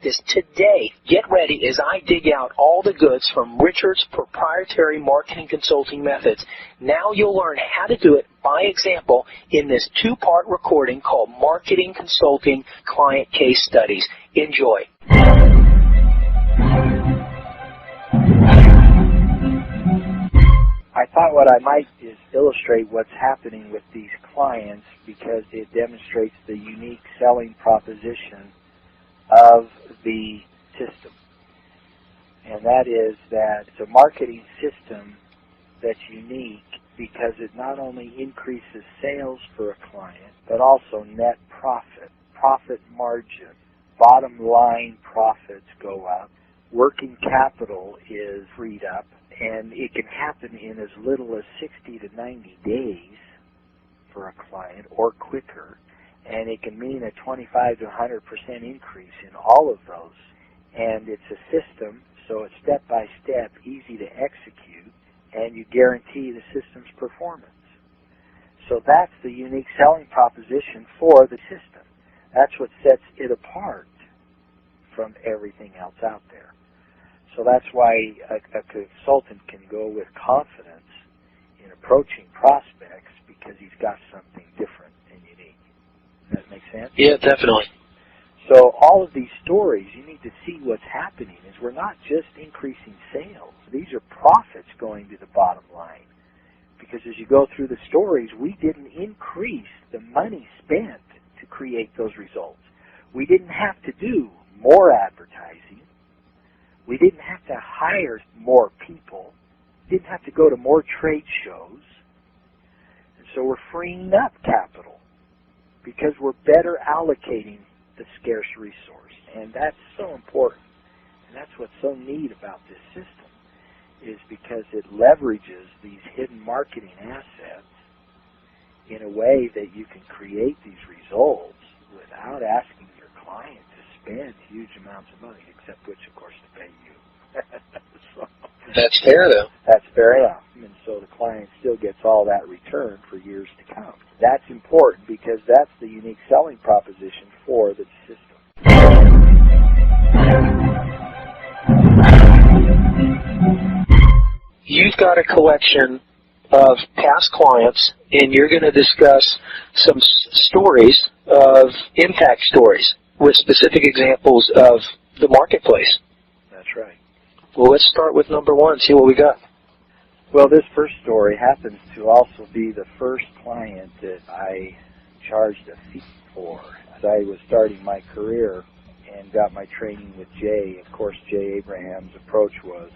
practice today. Get ready as I dig out all the goods from Richard's proprietary marketing consulting methods. Now you'll learn how to do it by example in this 2-part recording called Marketing Consulting Client Case Studies. Enjoy. I thought what I might is illustrate what's happening with these clients because it demonstrates the unique selling proposition of the system. And that is that it's a marketing system that's unique because it not only increases sales for a client, but also net profit margin, bottom line profits go up, working capital is freed up, and it can happen in as little as 60 to 90 days for a client or quicker, and it can mean a 25 to 100% increase in all of those. And it's a system, so it's step by step, easy to execute, and you guarantee the system's performance. So that's the unique selling proposition for the system. That's what sets it apart from everything else out there. So that's why a consultant can go with confidence in approaching prospects because he's got something different and unique. Does that make sense? Yeah, definitely. So all of these stories, you need to see what's happening is we're not just increasing sales. These are profits going to the bottom line. Because as you go through the stories, we didn't increase the money spent to create those results. We didn't have to do more advertising. We didn't have to hire more people. We didn't have to go to more trade shows. And so we're freeing up capital because we're better allocating the scarce resource. And that's so important. And that's what's so neat about this system is because it leverages these hidden marketing assets in a way that you can create these results without asking your client to spend huge amounts of money, except which, of course, to pay you. So, that's fair, though. That's fair enough. And so the client still gets all that return for years to come. That's important because that's the unique selling proposition for the system. You've got a collection of past clients, and you're going to discuss some stories of impact stories with specific examples of the marketplace. That's right. Well, let's start with number one, see what we got. Well, this first story happens to also be the first client that I charged a fee for. As I was starting my career and got my training with Jay, of course, Jay Abraham's approach was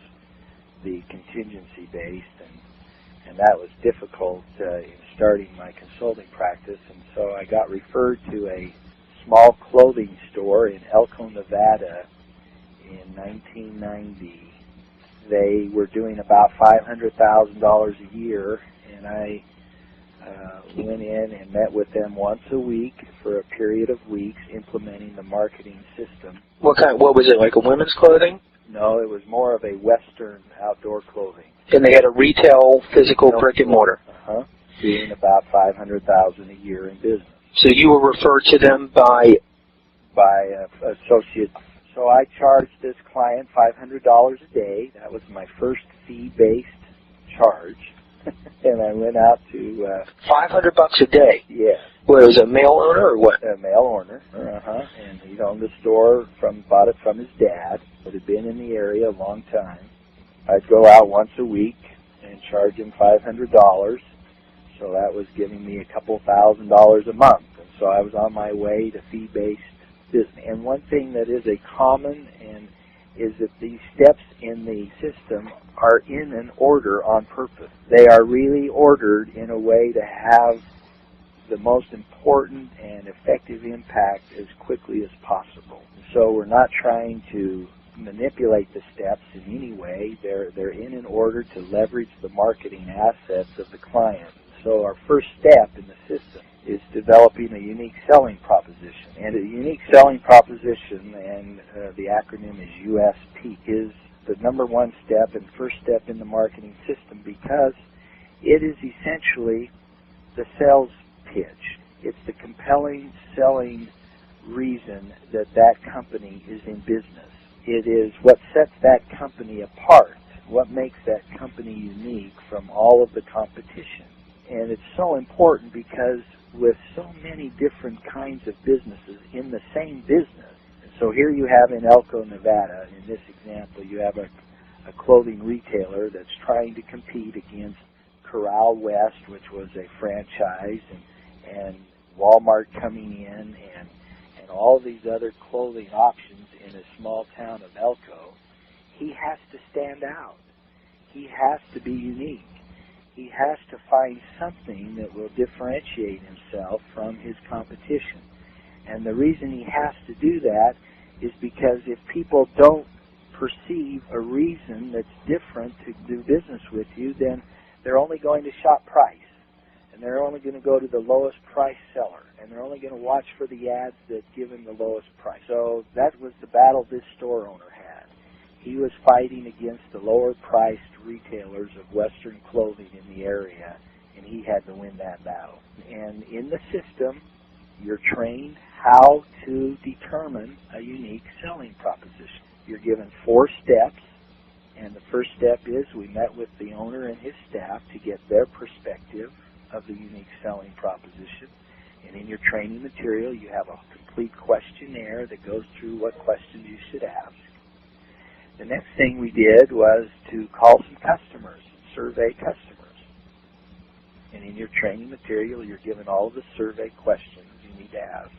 the contingency-based, and that was difficult in starting my consulting practice, and so I got referred to a small clothing store in Elko, Nevada in 1990. They were doing about $500,000 a year, and I went in and met with them once a week for a period of weeks implementing the marketing system. What was it, like a women's clothing? No, it was more of a Western outdoor clothing. And they had a retail, physical brick and mortar. Doing about $500,000 a year in business. So you were referred to them by associates. So I charged this client $500 a day. That was my first fee-based charge. And I went out to $500 a day. Yeah. What, was it a male owner or what? A male owner. And he'd owned the store bought it from his dad. It had been in the area a long time. I'd go out once a week and charge him $500. So that was giving me a couple $1,000s a month. And so I was on my way to fee-based business. And one thing that is a common is that these steps in the system are in an order on purpose. They are really ordered in a way to have the most important and effective impact as quickly as possible. So we're not trying to manipulate the steps in any way. They're in an order to leverage the marketing assets of the client. So our first step in the system is developing a unique selling proposition. And a unique selling proposition, and the acronym is USP, is the number one step and first step in the marketing system because it is essentially the sales pitch. It's the compelling selling reason that that company is in business. It is what sets that company apart, what makes that company unique from all of the competition. And it's so important because with so many different kinds of businesses in the same business, so here you have in Elko, Nevada, in this example, you have a clothing retailer that's trying to compete against Corral West, which was a franchise, and Walmart coming in, and all these other clothing options in a small town of Elko. He has to stand out. He has to be unique. He has to find something that will differentiate himself from his competition. And the reason he has to do that is because if people don't perceive a reason that's different to do business with you, then they're only going to shop price. And they're only going to go to the lowest price seller. And they're only going to watch for the ads that give him the lowest price. So that was the battle this store owner had. He was fighting against the lower priced retailers of Western clothing in the area, and he had to win that battle. And in the system, you're trained how to determine a unique selling proposition. You're given 4 steps, and the first step is we met with the owner and his staff to get their perspective of the unique selling proposition. And in your training material, you have a complete questionnaire that goes through what questions you should ask. The next thing we did was to call some customers, survey customers. And in your training material, you're given all of the survey questions you need to ask.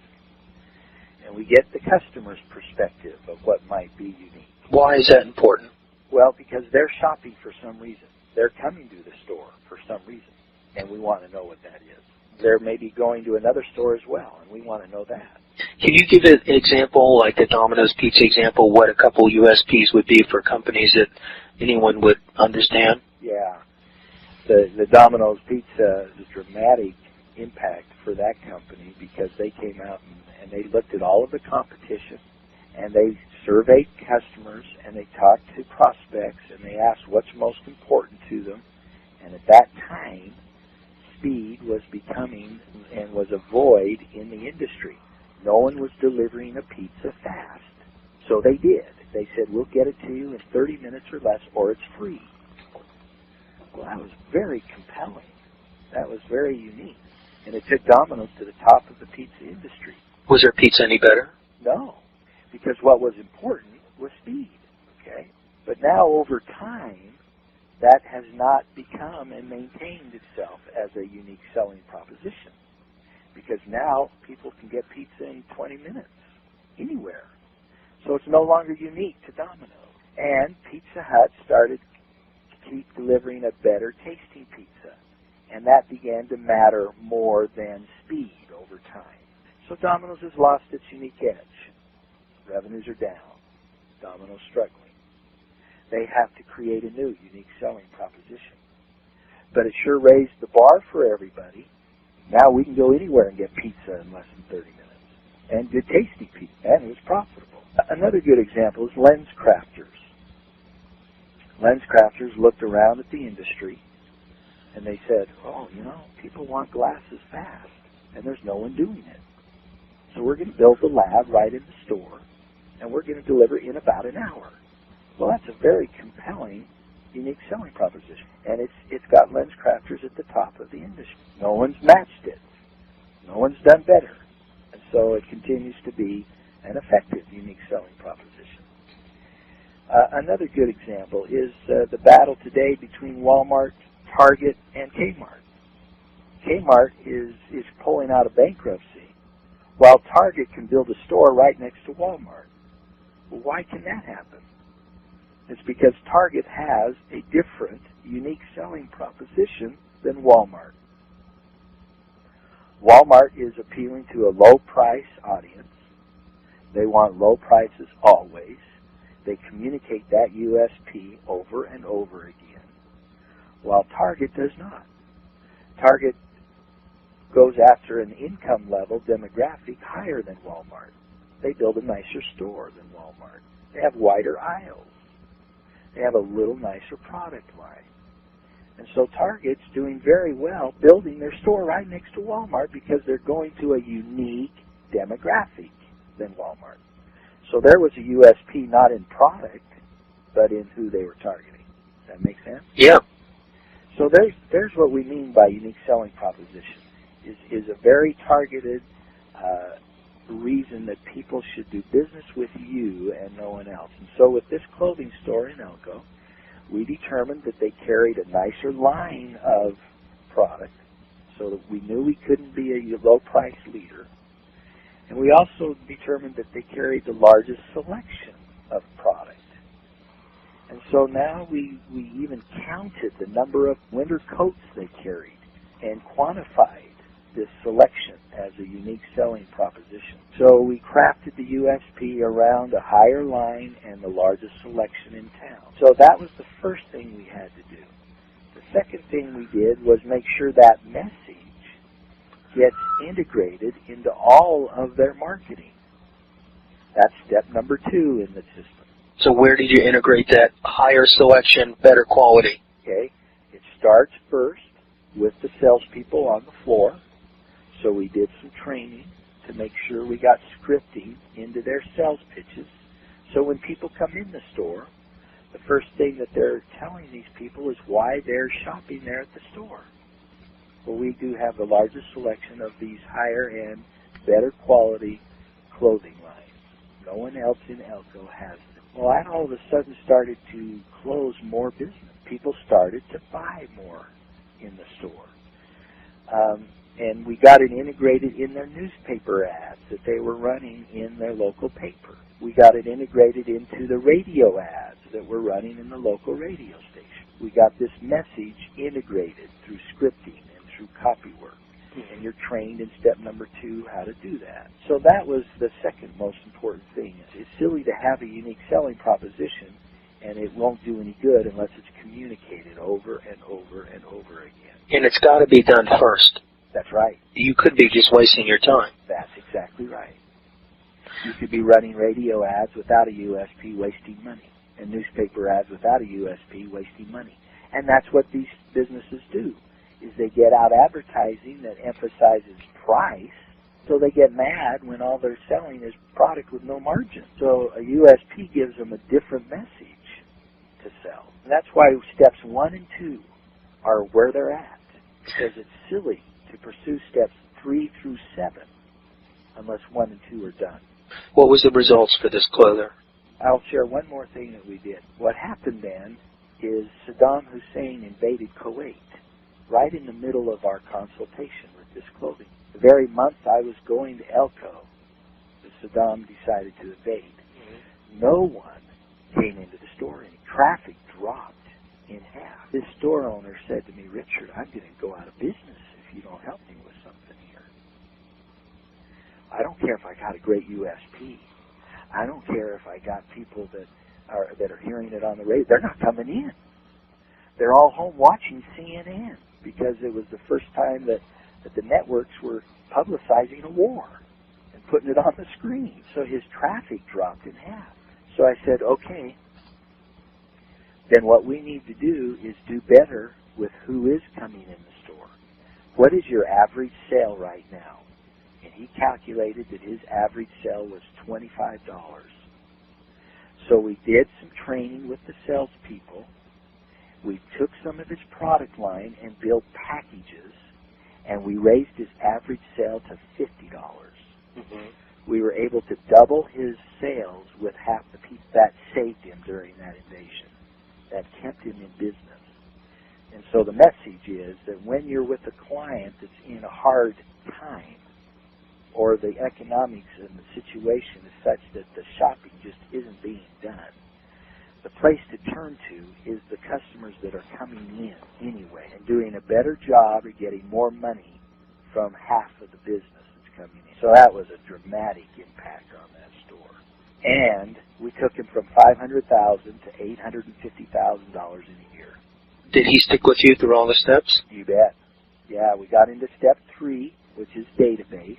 And we get the customer's perspective of what might be unique. Why is that important? Well, because they're shopping for some reason. They're coming to the store for some reason, and we want to know what that is. They're maybe going to another store as well, and we want to know that. Can you give an example, like the Domino's Pizza example, what a couple USPs would be for companies that anyone would understand? Yeah. The Domino's Pizza is a dramatic impact for that company because they came out and they looked at all of the competition, and they surveyed customers, and they talked to prospects, and they asked what's most important to them. And at that time, speed was becoming and was a void in the industry. No one was delivering a pizza fast. So they did. They said, we'll get it to you in 30 minutes or less, or it's free. Well, that was very compelling. That was very unique. And it took Domino's to the top of the pizza industry. Was their pizza any better? No, because what was important was speed, okay? But now over time, that has not become and maintained itself as a unique selling proposition. Because now people can get pizza in 20 minutes, anywhere. So it's no longer unique to Domino's. And Pizza Hut started to keep delivering a better tasting pizza. And that began to matter more than speed over time. So Domino's has lost its unique edge. Revenues are down. Domino's struggling. They have to create a new unique selling proposition. But it sure raised the bar for everybody. Now we can go anywhere and get pizza in less than 30 minutes. And good tasting pizza. And it was profitable. Another good example is LensCrafters. LensCrafters looked around at the industry and they said, oh, people want glasses fast and there's no one doing it. So we're going to build the lab right in the store and we're going to deliver in about an hour. Well, that's a very compelling, unique selling proposition. And it's got LensCrafters at the top of the industry. No one's matched it. No one's done better. And so it continues to be an effective, unique selling proposition. Another good example is the battle today between Walmart, Target, and Kmart. Kmart is pulling out of bankruptcy, while Target can build a store right next to Walmart. Well, why can that happen? It's because Target has a different, unique selling proposition than Walmart. Walmart is appealing to a low-price audience. They want low prices always. They communicate that USP over and over again, while Target does not. Target goes after an income level demographic higher than Walmart. They build a nicer store than Walmart. They have wider aisles. They have a little nicer product line. And so Target's doing very well building their store right next to Walmart because they're going to a unique demographic. than Walmart. So there was a USP not in product, but in who they were targeting. Does that make sense? Yeah. So there's what we mean by unique selling proposition, is a very targeted reason that people should do business with you and no one else. And so with this clothing store in Elko, we determined that they carried a nicer line of product so that we knew we couldn't be a low-price leader. And we also determined that they carried the largest selection of product. And so now we even counted the number of winter coats they carried and quantified this selection as a unique selling proposition. So we crafted the USP around a higher line and the largest selection in town. So that was the first thing we had to do. The second thing we did was make sure that message gets integrated into all of their marketing. That's step number 2 in the system. So where did you integrate that higher selection, better quality? Okay, it starts first with the salespeople on the floor. So we did some training to make sure we got scripting into their sales pitches. So when people come in the store, the first thing that they're telling these people is why they're shopping there at the store. Well, we do have the largest selection of these higher-end, better quality clothing lines. No one else in Elko has them. Well, that all of a sudden started to close more business. People started to buy more in the store. And we got it integrated in their newspaper ads that they were running in their local paper. We got it integrated into the radio ads that were running in the local radio station. We got this message integrated through scripting and through copy work. And you're trained in step number 2 how to do that. So that was the second most important thing. It's silly to have a unique selling proposition, and it won't do any good unless it's communicated over and over and over again. And it's got to be done first. That's right. You could be just wasting your time. That's exactly right. You could be running radio ads without a USP, wasting money, and newspaper ads without a USP, wasting money. And that's what these businesses do, is they get out advertising that emphasizes price, so they get mad when all they're selling is product with no margin. So a USP gives them a different message to sell. And that's why steps 1 and 2 are where they're at, because it's silly to pursue steps 3 through 7 unless 1 and 2 are done. What was the results for this clother? I'll share one more thing that we did. What happened then is Saddam Hussein invaded Kuwait right in the middle of our consultation with this clothing. The very month I was going to Elko, Saddam decided to invade. No one came into the store, and traffic dropped in half. This store owner said to me, "Richard, I'm going to go out of business if you don't help me with something here. I don't care if I got a great USP. I don't care if I got people that are hearing it on the radio. They're not coming in. They're all home watching CNN because it was the first time that the networks were publicizing a war and putting it on the screen." So his traffic dropped in half. So I said, okay, then what we need to do is do better with who is coming in the store. What is your average sale right now? And he calculated that his average sale was $25. So we did some training with the salespeople. We took some of his product line and built packages, and we raised his average sale to $50. We were able to double his sales with half the people. That saved him during that invasion. That kept him in business. And so the message is that when you're with a client that's in a hard time, or the economics and the situation is such that the shopping just isn't being done, the place to turn to is the customers that are coming in anyway and doing a better job of getting more money from half of the business that's coming in. So that was a dramatic impact on that store. And we took him from $500,000 to $850,000 in a year. Did he stick with you through all the steps? You bet. Yeah, we got into step 3, which is database.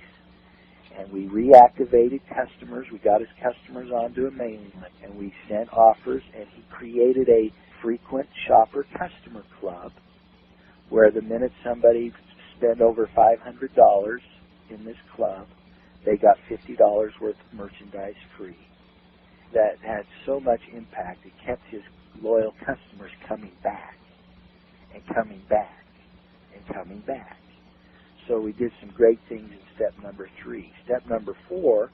And we reactivated customers. We got his customers onto a mailing list, and we sent offers, and he created a frequent shopper customer club where the minute somebody spent over $500 in this club, they got $50 worth of merchandise free. That had so much impact, it kept his loyal customers coming back and coming back and coming back. So we did some great things in step number 3. Step number 4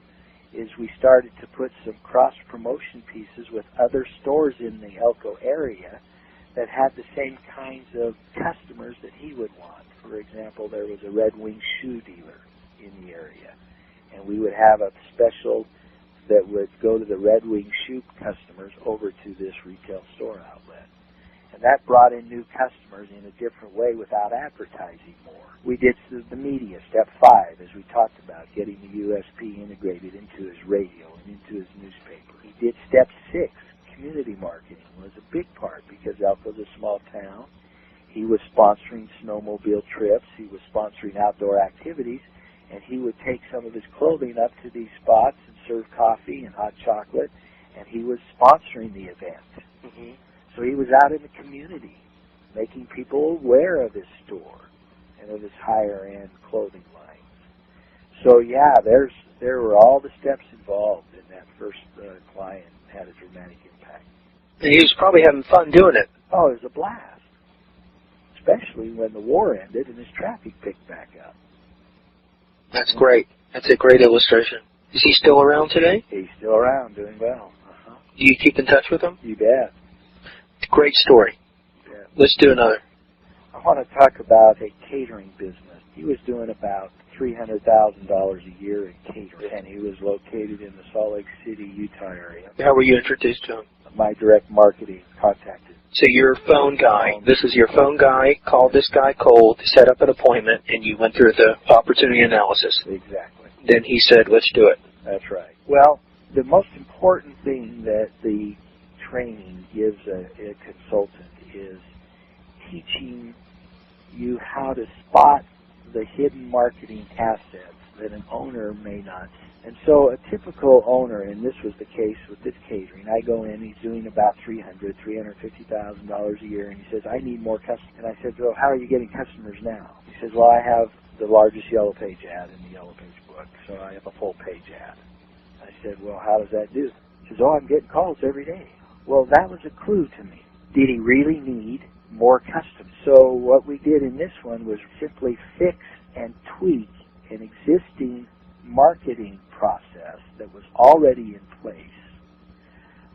is we started to put some cross-promotion pieces with other stores in the Elko area that had the same kinds of customers that he would want. For example, there was a Red Wing shoe dealer in the area, and we would have a special that would go to the Red Wing shoe customers over to this retail store outlet. And that brought in new customers in a different way without advertising more. We did the media, step 5, as we talked about, getting the USP integrated into his radio and into his newspaper. He did step 6, community marketing was a big part because Elko's a small town. He was sponsoring snowmobile trips. He was sponsoring outdoor activities. And he would take some of his clothing up to these spots and serve coffee and hot chocolate. And he was sponsoring the event. Mm-hmm. So he was out in the community, making people aware of his store and of his higher-end clothing lines. So, yeah, there were all the steps involved in that first client had a dramatic impact. And he was probably having fun doing it. Oh, it was a blast, especially when the war ended and his traffic picked back up. That's great. That's a great illustration. Is he still around today? He's still around, doing well. Uh-huh. Do you keep in touch with him? You bet. Great story. Yeah. Let's do another. I want to talk about a catering business. He was doing about $300,000 a year in catering, and he was located in the Salt Lake City, Utah area. How were you introduced to him? My direct marketing contacted. So you're a phone guy. This is your phone guy, called this guy cold, set up an appointment, and you went through the opportunity analysis. Exactly. Then he said, let's do it. That's right. Well, the most important thing that the training gives a consultant is teaching you how to spot the hidden marketing assets that an owner may not see. And so a typical owner, and this was the case with this catering, I go in, he's doing about $350,000 a year, and he says, I need more customers. And I said, well, how are you getting customers now? He says, well, I have the largest Yellow Page ad in the Yellow Page book, so I have a full page ad. I said, well, how does that do? He says, oh, I'm getting calls every day. Well, that was a clue to me. Did he really need more customers? So what we did in this one was simply fix and tweak an existing marketing process that was already in place,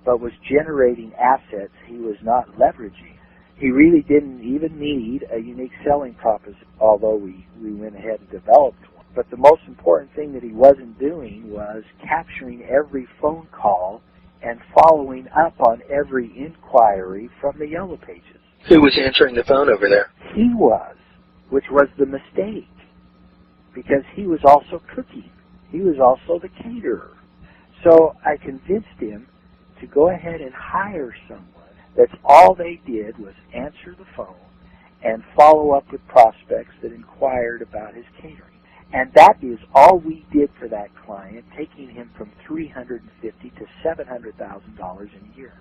but was generating assets he was not leveraging. He really didn't even need a unique selling proposition, although we went ahead and developed one. But the most important thing that he wasn't doing was capturing every phone call and following up on every inquiry from the Yellow Pages. Who was answering the phone over there? He was, which was the mistake, because he was also cooking. He was also the caterer. So I convinced him to go ahead and hire someone that's all they did was answer the phone and follow up with prospects that inquired about his catering. And that is all we did for that client, taking him from $350,000 to $700,000 in a year.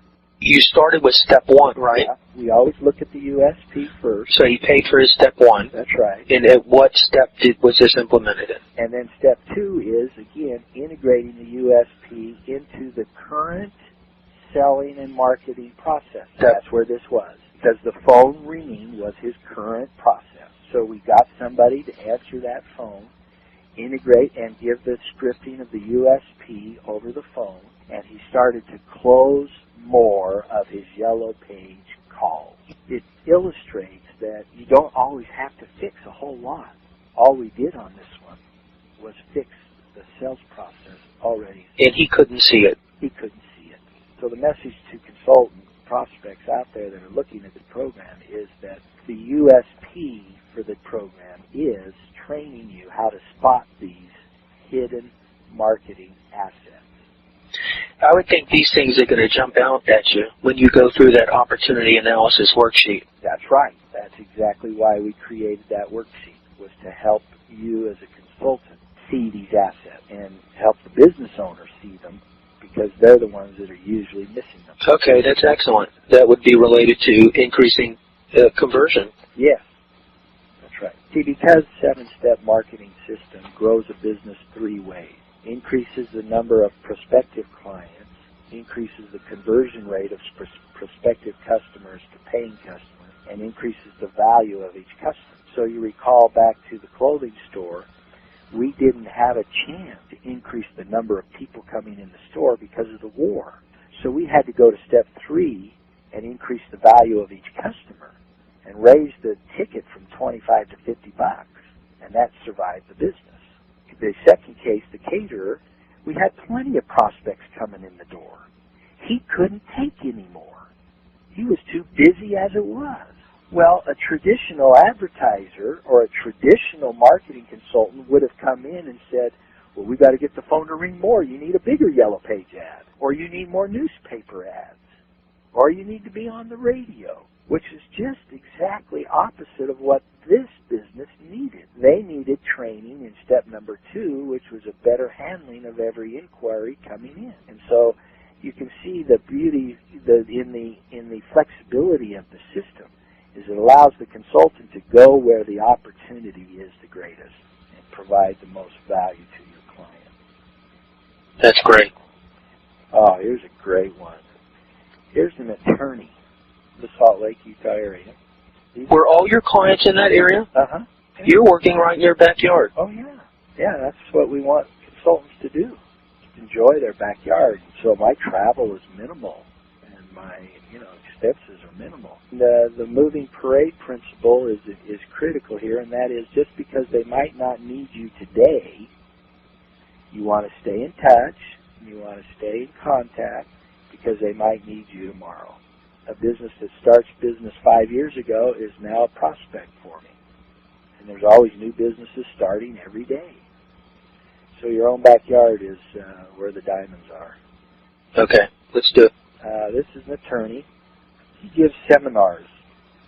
You started with step 1, right? Yeah, we always look at the USP first. So he paid for his step 1. That's right. And at what step was this implemented in? And then step 2 is, again, integrating the USP into the current selling and marketing process. That's where this was. Because the phone ringing was his current process. So we got somebody to answer that phone, integrate and give the scripting of the USP over the phone, and he started to close more of his Yellow Page calls. It illustrates that you don't always have to fix a whole lot. All we did on this one was fix the sales process already. And he couldn't see it. He couldn't see it. So the message to consultant prospects out there that are looking at the program is that the USP for the program is training you how to spot these hidden marketing assets. I would think these things are going to jump out at you when you go through that opportunity analysis worksheet. That's right. That's exactly why we created that worksheet, was to help you as a consultant see these assets and help the business owner see them, because they're the ones that are usually missing them. Okay, that's excellent. That would be related to increasing conversion. Yes, that's right. See, because 7-Step Marketing System grows a business 3 ways. Increases the number of prospective clients, increases the conversion rate of prospective customers to paying customers, and increases the value of each customer. So you recall back to the clothing store, we didn't have a chance to increase the number of people coming in the store because of the war. So we had to go to step 3 and increase the value of each customer and raise the ticket from $25 to $50, and that survived the business. The second case, the caterer, we had plenty of prospects coming in the door. He couldn't take any more. He was too busy as it was. Well, a traditional advertiser or a traditional marketing consultant would have come in and said, well, we've got to get the phone to ring more. You need a bigger Yellow Page ad, or you need more newspaper ads, or you need to be on the radio, which is just exactly opposite of what this business needed. They needed training in step number 2, which was a better handling of every inquiry coming in. And so you can see the beauty in the flexibility of the system is it allows the consultant to go where the opportunity is the greatest and provide the most value to your client. That's great. Oh, here's a great one. Here's an attorney in the Salt Lake, Utah area. Were all your clients in that area? Uh-huh. Yeah. You're working right in their backyard. Oh, yeah. Yeah, that's what we want consultants to do, to enjoy their backyard. So my travel is minimal, and my expenses are minimal. The moving parade principle is critical here, and that is just because they might not need you today, you want to stay in touch, and you want to stay in contact, because they might need you tomorrow. A business that starts business 5 years ago is now a prospect for me. And there's always new businesses starting every day. So your own backyard is where the diamonds are. Okay, let's do it. This is an attorney. He gives seminars.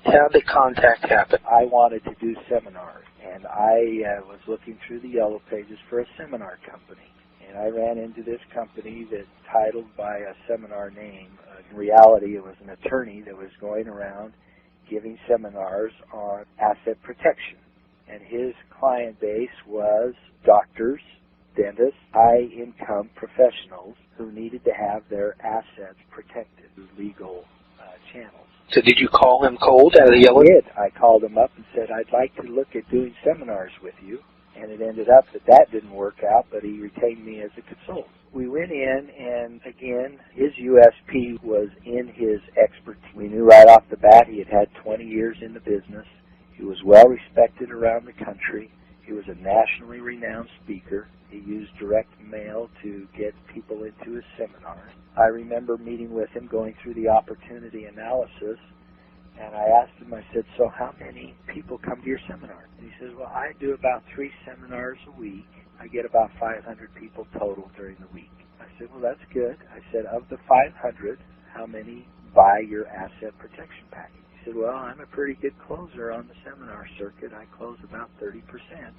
How did contact happen? I wanted to do seminars, and I was looking through the Yellow Pages for a seminar company. And I ran into this company that titled by a seminar name. In reality, it was an attorney that was going around giving seminars on asset protection. And his client base was doctors, dentists, high-income professionals who needed to have their assets protected through legal channels. So did you call him cold out of the yellow? I did. I called him up and said, I'd like to look at doing seminars with you. And it ended up that didn't work out, but he retained me as a consultant. We went in, and again, his USP was in his expertise. We knew right off the bat he had 20 years in the business. He was well respected around the country. He was a nationally renowned speaker. He used direct mail to get people into his seminars. I remember meeting with him, going through the opportunity analysis, and I asked him, I said, so how many people come to your seminar? And he says, well, I do about 3 seminars a week. I get about 500 people total during the week. I said, well, that's good. I said, of the 500, how many buy your asset protection package? He said, well, I'm a pretty good closer on the seminar circuit. I close about 30%.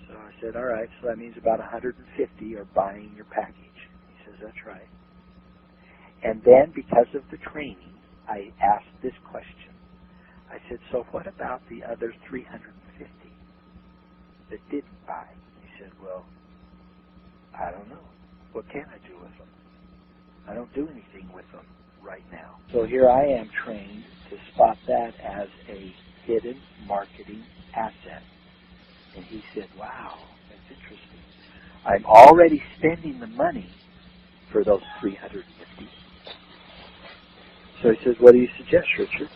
So I said, all right, so that means about 150 are buying your package. He says, that's right. And then because of the training, I asked this question. I said, so what about the other 350 that didn't buy? He said, well, I don't know. What can I do with them? I don't do anything with them right now. So here I am trained to spot that as a hidden marketing asset. And he said, wow, that's interesting. I'm already spending the money for those 350. So he says, what do you suggest, Richard?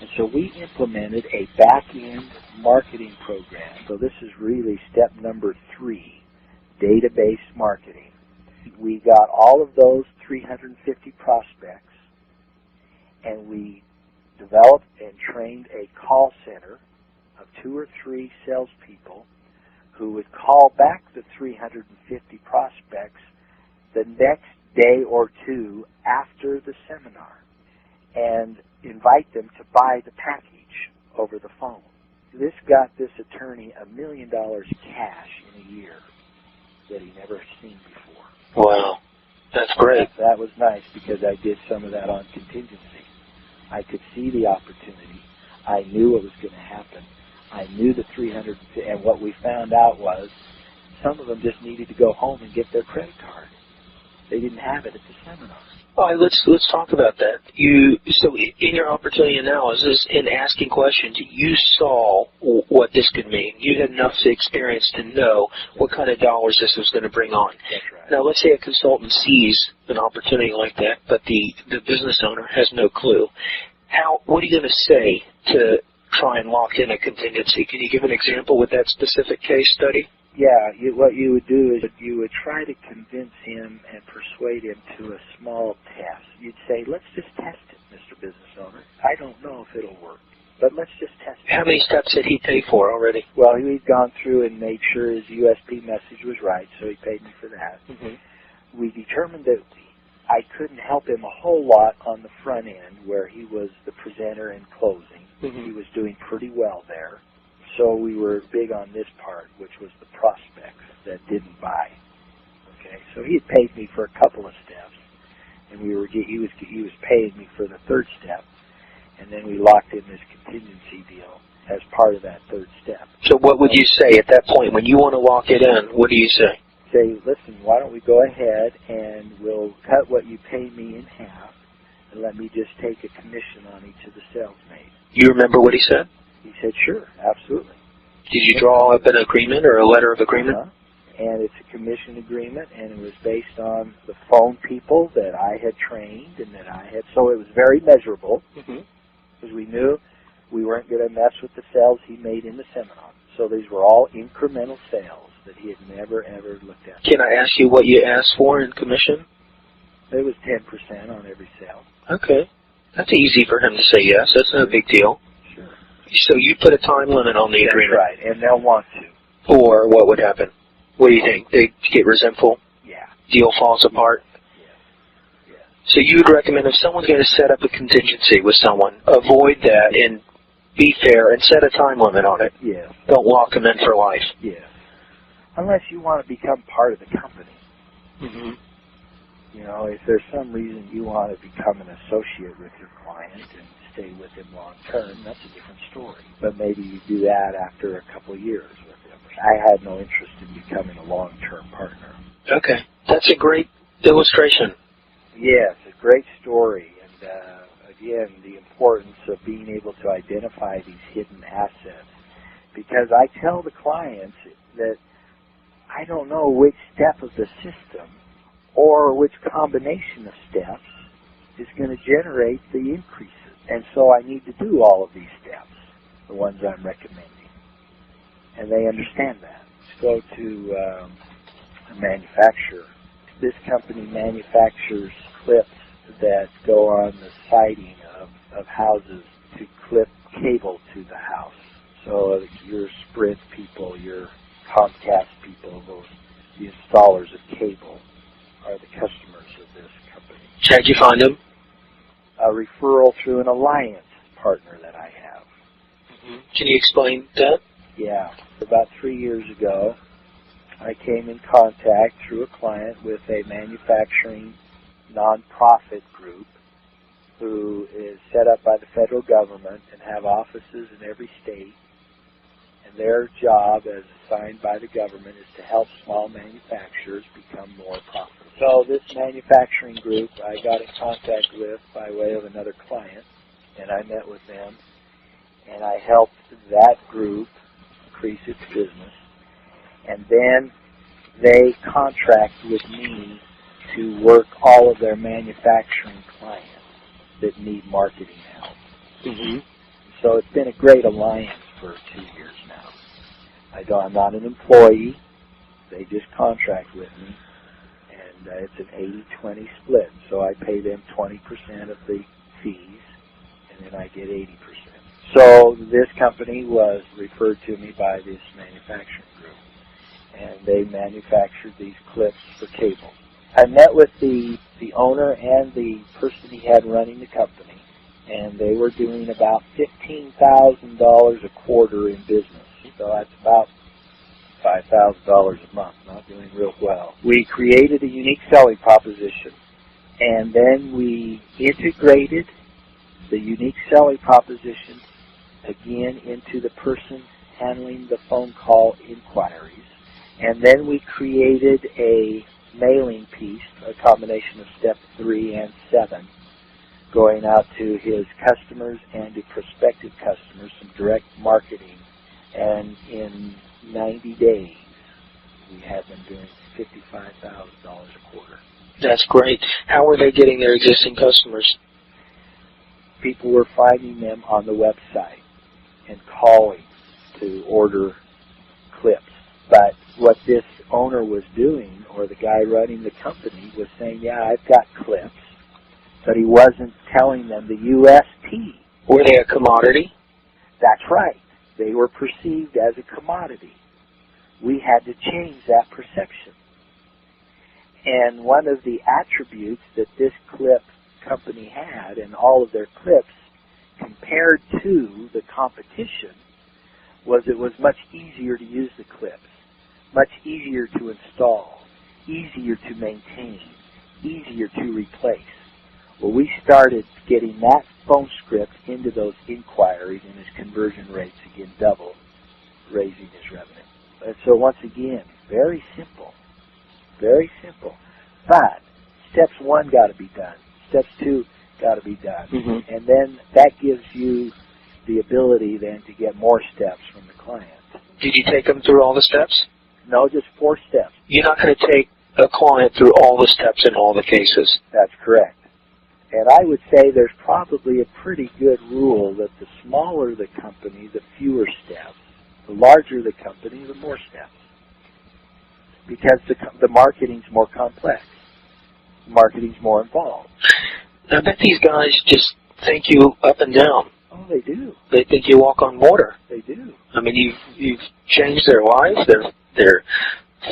And so we implemented a back-end marketing program. So this is really step number 3, database marketing. We got all of those 350 prospects, and we developed and trained a call center of 2 or 3 salespeople who would call back the 350 prospects the next day or 2 after the seminar and invite them to buy the package over the phone. This got this attorney $1 million cash in a year that he never seen before. Wow, that's great. That was nice because I did some of that on contingency. I could see the opportunity. I knew what was going to happen. I knew the 300, and what we found out was some of them just needed to go home and get their credit card. They didn't have it at the seminar. All right, let's talk about that. So in your opportunity analysis, in asking questions, you saw what this could mean. You had enough experience to know what kind of dollars this was going to bring on. That's right. Now, let's say a consultant sees an opportunity like that, but the business owner has no clue. What are you going to say to try and lock in a contingency? Can you give an example with that specific case study? Yeah, what you would do is you would try to convince him and persuade him to a small test. You'd say, let's just test it, Mr. Business Owner. I don't know if it'll work, but let's just test it. How many steps had he paid for already? Well, he'd gone through and made sure his USP message was right, so he paid me for that. Mm-hmm. We determined that I couldn't help him a whole lot on the front end where he was the presenter and closing. Mm-hmm. He was doing pretty well there. So we were big on this part, which was the prospects that didn't buy. Okay, so he had paid me for a couple of steps, and he was paying me for the third step, and then we locked in this contingency deal as part of that third step. So what would you say at that point when you want to lock it in? What do you say? Say, listen, why don't we go ahead and we'll cut what you pay me in half, and let me just take a commission on each of the sales made. You remember what he said? He said, sure, absolutely. Did you draw up an agreement or a letter of agreement? And it's a commission agreement, and it was based on the phone people that I had trained and that I had. So it was very measurable because we knew we weren't going to mess with the sales he made in the seminar. So these were all incremental sales that he had never, ever looked at. Can I ask you what you asked for in commission? It was 10% on every sale. Okay. That's easy for him to say yes. That's no big deal. Sure. So you put a time limit on the agreement. That's right, and they'll want to. Or what would happen? What do you think? They get resentful? Yeah. Deal falls apart? Yeah. So you would recommend if someone's going to set up a contingency with someone, avoid that and be fair and set a time limit on it. Yeah. Don't lock them in for life. Yeah. Unless you want to become part of the company. Mm-hmm. You know, if there's some reason you want to become an associate with your client and stay with him long term, that's a different story. But maybe you do that after a couple of years with him. I had no interest in becoming a long-term partner. Okay. That's a great illustration. Yes, a great story. And again, the importance of being able to identify these hidden assets. Because I tell the clients that I don't know which step of the system or which combination of steps is going to generate the increases. And so I need to do all of these steps, the ones I'm recommending. And they understand that. Go to a manufacturer. This company manufactures clips that go on the siding of houses to clip cable to the house. So your Sprint people, your Comcast people, the installers of cable are the customers of this company. How'd you find them? A referral through an alliance partner that I have. Mm-hmm. Can you explain that? Yeah. About 3 years ago, I came in contact through a client with a manufacturing nonprofit group who is set up by the federal government and have offices in every state. And their job, as assigned by the government, is to help small manufacturers become more profitable. So this manufacturing group I got in contact with by way of another client, and I met with them, and I helped that group increase its business. And then they contract with me to work all of their manufacturing clients that need marketing help. Mm-hmm. So it's been a great alliance for 2 years now. I'm not an employee. They just contract with me. And it's an 80-20 split. So I pay them 20% of the fees, and then I get 80%. So this company was referred to me by this manufacturing group, and they manufactured these clips for cable. I met with the owner and the person he had running the company, and they were doing about $15,000 a quarter in business. So that's about $5,000 a month, not doing real well. We created a unique selling proposition, and then we integrated the unique selling proposition again into the person handling the phone call inquiries. And then we created a mailing piece, a combination of step 3 and 7, going out to his customers and to prospective customers, some direct marketing. And in 90 days, we had them doing $55,000 a quarter. That's great. How were they getting their existing customers? People were finding them on the website and calling to order clips. But what this owner was doing, or the guy running the company, was saying, yeah, I've got clips, but he wasn't telling them the USP. Were they a commodity? That's right. They were perceived as a commodity. We had to change that perception. And one of the attributes that this clip company had, and all of their clips, compared to the competition, was it was much easier to use the clips, much easier to install, easier to maintain, easier to replace. Well, we started getting that phone script into those inquiries, and his conversion rates again doubled, raising his revenue. And so once again, very simple, very simple. But steps 1 got to be done. Steps 2 got to be done. Mm-hmm. And then that gives you the ability then to get more steps from the client. Did you take them through all the steps? No, just 4 steps. You're not going to take a client through all the steps in all the cases. That's correct. And I would say there's probably a pretty good rule that the smaller the company, the fewer steps. The larger the company, the more steps. Because the marketing's more complex. The marketing's more involved. I bet these guys just think you up and down. Oh, they do. They think you walk on water. They do. I mean, you've changed their lives, their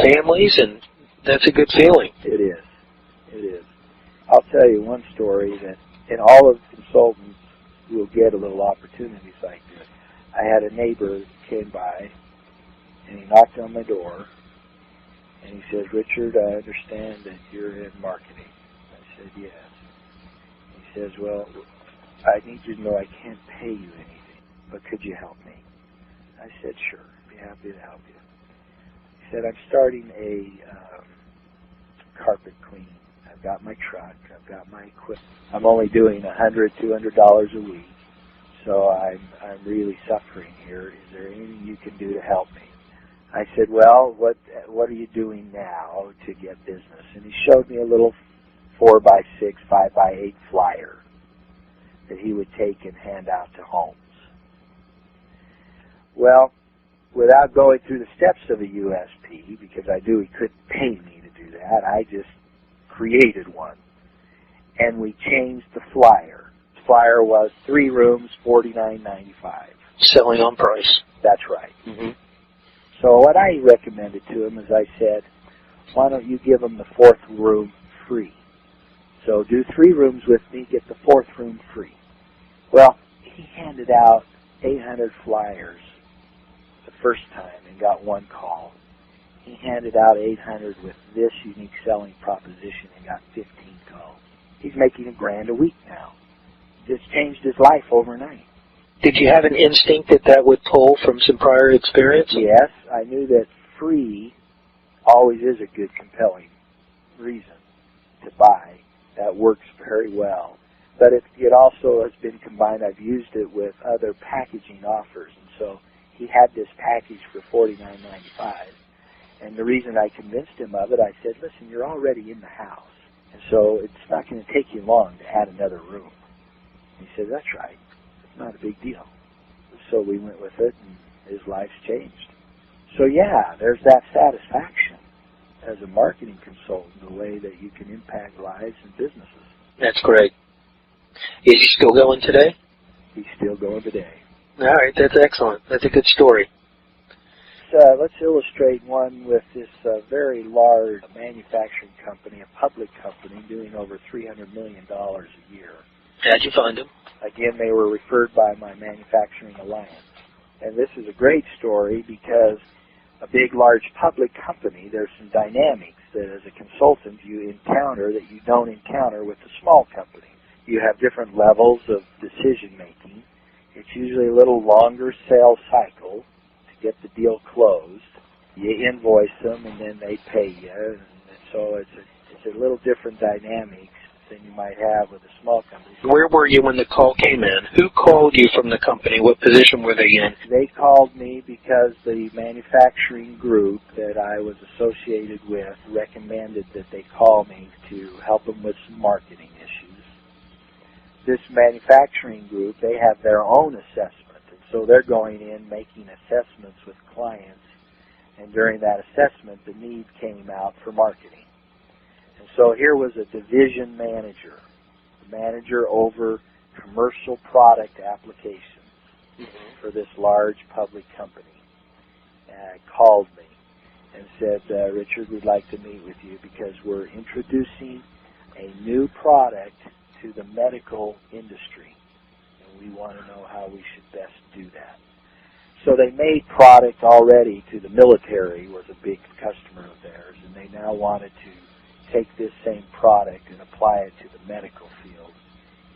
families, and that's a good feeling. It is. It is. I'll tell you one story that in all of consultants will get a little opportunities like this. I had a neighbor that came by, and he knocked on my door, and he says, Richard, I understand that you're in marketing. I said, yes. He says, well, I need you to know I can't pay you anything, but could you help me? I said, sure, I'd be happy to help you. He said, I'm starting a carpet clean. I've got my truck. I've got my equipment. I'm only doing $100, $200 a week, so I'm really suffering here. Is there anything you can do to help me? I said, well, what are you doing now to get business? And he showed me a little 4x6, 5x8 flyer that he would take and hand out to homes. Well, without going through the steps of a USP, because I knew he couldn't pay me to do that, I just created one. And we changed the flyer. The flyer was 3 rooms, $49.95. Selling on price. That's right. Mm-hmm. So what I recommended to him is I said, why don't you give him the 4th room free? So do 3 rooms with me, get the 4th room free. Well, he handed out 800 flyers the first time and got 1 call. He handed out 800 with this unique selling proposition and got 15 calls. He's making $1,000 a week now. Just changed his life overnight. Did you have an instinct that would pull from some prior experience? Yes, I knew that free always is a good, compelling reason to buy. That works very well. But it also has been combined. I've used it with other packaging offers. And so he had this package for $49.95. And the reason I convinced him of it, I said, listen, you're already in the house. And so it's not going to take you long to add another room. And he said, that's right. It's not a big deal. So we went with it, and his life's changed. So yeah, there's that satisfaction as a marketing consultant, the way that you can impact lives and businesses. That's great. Is he still going today? He's still going today. All right, that's excellent. That's a good story. Let's illustrate one with this very large manufacturing company, a public company, doing over $300 million a year. How'd you find him? Again, they were referred by my Manufacturing Alliance. And this is a great story because a big, large public company, there's some dynamics that as a consultant you encounter that you don't encounter with a small company. You have different levels of decision-making. It's usually a little longer sales cycle to get the deal closed. You invoice them, and then they pay you. And so it's a little different dynamics than you might have with a small company. Where were you when the call came in? Who called you from the company? What position were they in? They called me because the manufacturing group that I was associated with recommended that they call me to help them with some marketing issues. This manufacturing group, they have their own assessment, and so they're going in making assessments with clients, and during that assessment, the need came out for marketing. And so here was a division manager, the manager over commercial product applications for this large public company, called me and said, Richard, we'd like to meet with you because we're introducing a new product to the medical industry, and we want to know how we should best do that. So they made product already to the military, was a big customer of theirs, and they now wanted to take this same product and apply it to the medical field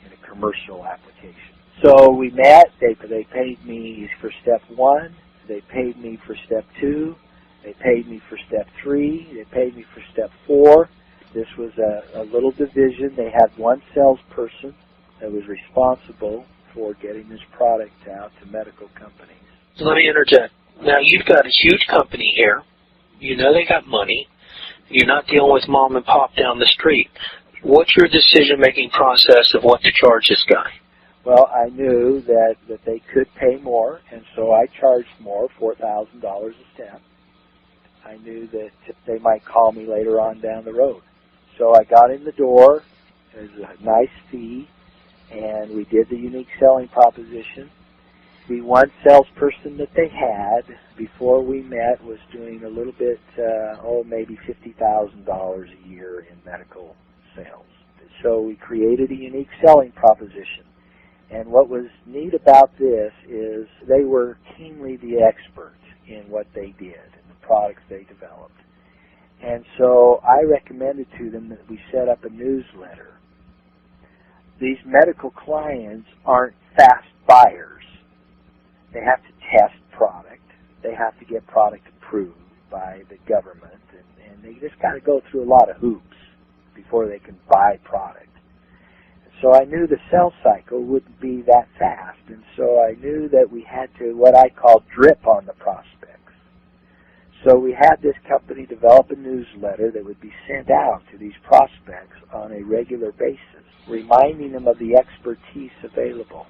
in a commercial application. So we met. They paid me for step 1. They paid me for step 2. They paid me for step 3. They paid me for step 4. This was a little division. They had one salesperson that was responsible for getting this product out to medical companies. Let me interject. Now, you've got a huge company here. You know they got money. You're not dealing with mom and pop down the street. What's your decision-making process of what to charge this guy? Well, I knew that they could pay more, and so I charged more, $4,000 a step. I knew that they might call me later on down the road. So I got in the door. It was a nice fee, and we did the unique selling proposition. The one salesperson that they had before we met was doing a little bit, maybe $50,000 a year in medical sales. So we created a unique selling proposition. And what was neat about this is they were keenly the expert in what they did and the products they developed. And so I recommended to them that we set up a newsletter. These medical clients aren't fast buyers. They have to test product. They have to get product approved by the government, and they just got to go through a lot of hoops before they can buy product. So I knew the sales cycle wouldn't be that fast, and so I knew that we had to, what I call, drip on the prospects. So we had this company develop a newsletter that would be sent out to these prospects on a regular basis, reminding them of the expertise available.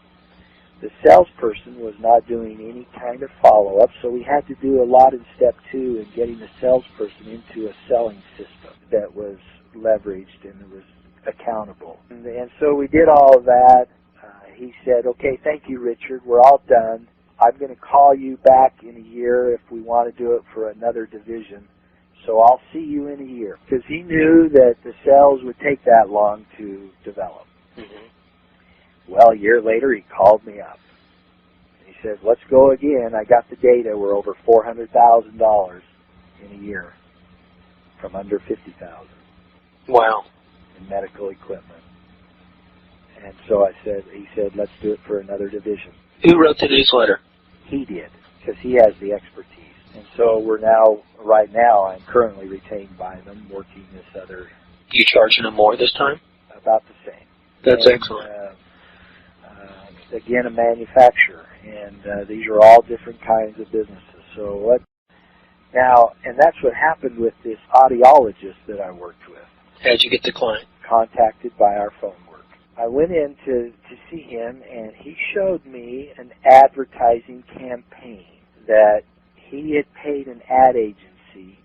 The salesperson was not doing any kind of follow-up, so we had to do a lot in step 2 in getting the salesperson into a selling system that was leveraged and was accountable. And so we did all of that. He said, okay, thank you, Richard. We're all done. I'm going to call you back in a year if we want to do it for another division. So I'll see you in a year. Because he knew that the sales would take that long to develop. Mm-hmm. Well, a year later, he called me up. He said, let's go again. I got the data. We're over $400,000 in a year from under $50,000. Wow. In medical equipment. And so he said, let's do it for another division. Who wrote the newsletter? He did, because he has the expertise. And so right now, I'm currently retained by them, working this other. You charging them more this time? About the same. That's excellent. Again, a manufacturer, and these are all different kinds of businesses. So and that's what happened with this audiologist that I worked with. How'd you get the client? Contacted by our phone work. I went in to see him, and he showed me an advertising campaign that he had paid an ad agency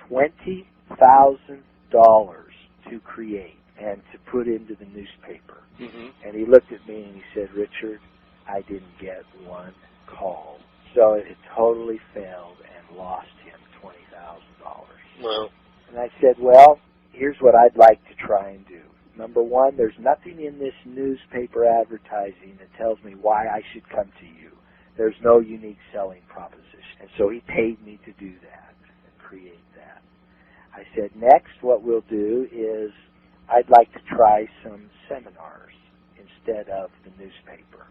$20,000 to create and to put into the newspaper. Mm-hmm. And he looked at me and he said, Richard, I didn't get one call. So it totally failed and lost him $20,000. Wow. And I said, well, here's what I'd like to try and do. Number one, there's nothing in this newspaper advertising that tells me why I should come to you. There's no unique selling proposition. And so he paid me to do that and create that. I said, next, what we'll do is I'd like to try some seminars instead of the newspaper.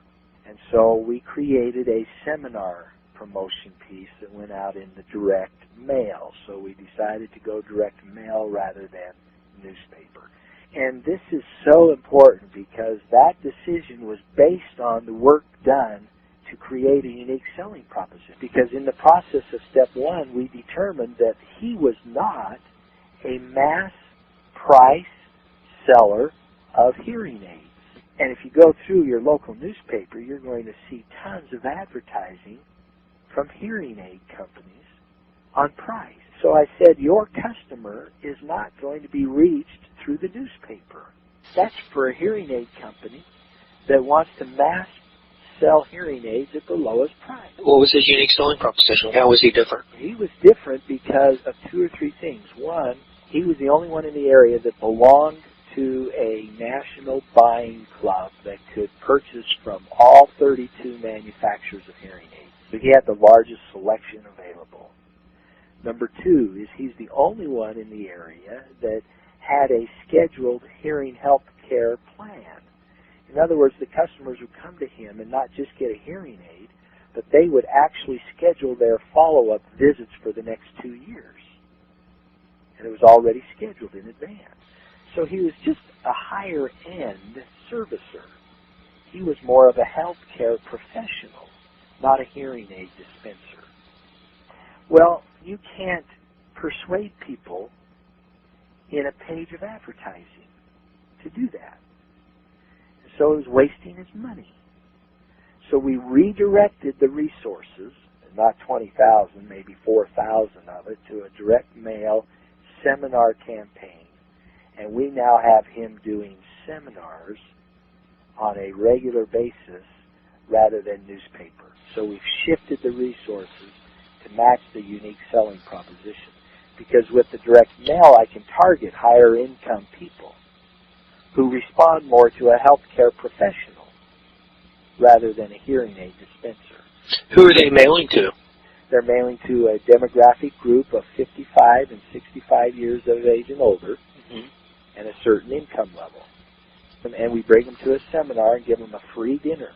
And so we created a seminar promotion piece that went out in the direct mail. So we decided to go direct mail rather than newspaper. And this is so important because that decision was based on the work done to create a unique selling proposition. Because in the process of step one, we determined that he was not a mass price seller of hearing aids. And if you go through your local newspaper, you're going to see tons of advertising from hearing aid companies on price. So I said, your customer is not going to be reached through the newspaper. That's for a hearing aid company that wants to mass sell hearing aids at the lowest price. What was his unique selling proposition? How was he different? He was different because of two or three things. One, he was the only one in the area that belonged to a national buying club that could purchase from all 32 manufacturers of hearing aids. So he had the largest selection available. Number two is he's the only one in the area that had a scheduled hearing health care plan. In other words, the customers would come to him and not just get a hearing aid, but they would actually schedule their follow-up visits for the next 2 years. And it was already scheduled in advance. So he was just a higher-end servicer. He was more of a healthcare professional, not a hearing aid dispenser. Well, you can't persuade people in a page of advertising to do that. So it was wasting his money. So we redirected the resources, not 20,000, maybe 4,000 of it, to a direct mail seminar campaign. And we now have him doing seminars on a regular basis rather than newspaper. So we've shifted the resources to match the unique selling proposition. Because with the direct mail, I can target higher income people who respond more to a healthcare professional rather than a hearing aid dispenser. Who are they mailing to? They're mailing to a demographic group of 55 and 65 years of age and older, and a certain income level. And we bring them to a seminar and give them a free dinner.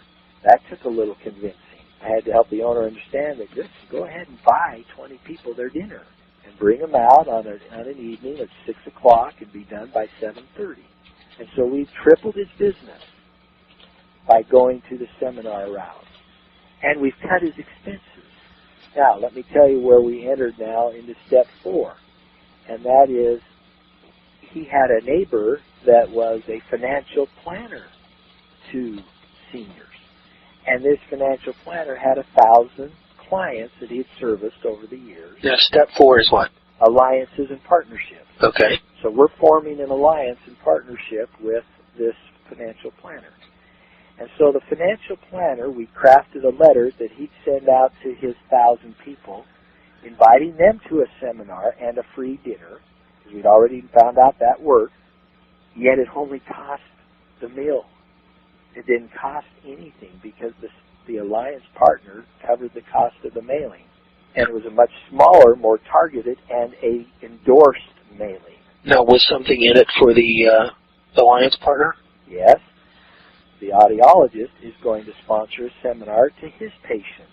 That took a little convincing. I had to help the owner understand that just go ahead and buy 20 people their dinner and bring them out on an evening at 6 o'clock and be done by 7:30. And so we've tripled his business by going to the seminar route. And we've cut his expenses. Now, let me tell you where we entered now into step 4. And that is, he had a neighbor that was a financial planner to seniors. And this financial planner had 1,000 clients that he had serviced over the years. Now, step 4 is what? Alliances and partnerships. Okay. So we're forming an alliance and partnership with this financial planner. And so the financial planner, we crafted a letter that he'd send out to his 1,000 people, inviting them to a seminar and a free dinner, because we'd already found out that worked, yet it only cost the meal. It didn't cost anything because the alliance partner covered the cost of the mailing. And it was a much smaller, more targeted, and a endorsed mailing. Now, was something in it for the alliance partner? Yes. The audiologist is going to sponsor a seminar to his patients.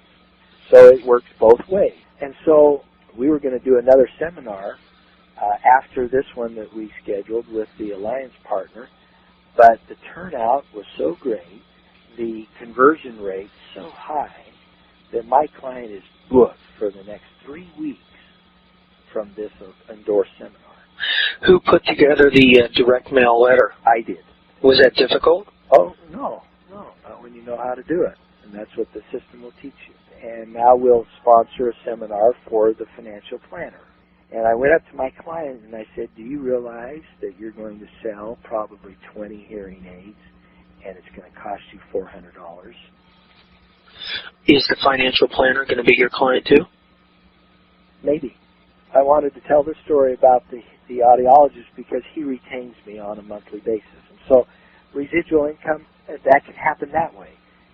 So it works both ways. And so we were going to do another seminar after this one that we scheduled with the alliance partner, but the turnout was so great, the conversion rate so high, that my client is booked for the next 3 weeks from this endorsed seminar. Who put together the direct mail letter? I did. Was that difficult? Oh, no, not when you know how to do it. And that's what the system will teach you. And now we'll sponsor a seminar for the financial planner. And I went up to my client and I said, do you realize that you're going to sell probably 20 hearing aids and it's going to cost you $400? Is the financial planner going to be your client too? Maybe. I wanted to tell this story about the audiologist because he retains me on a monthly basis. And so residual income, that can happen that way.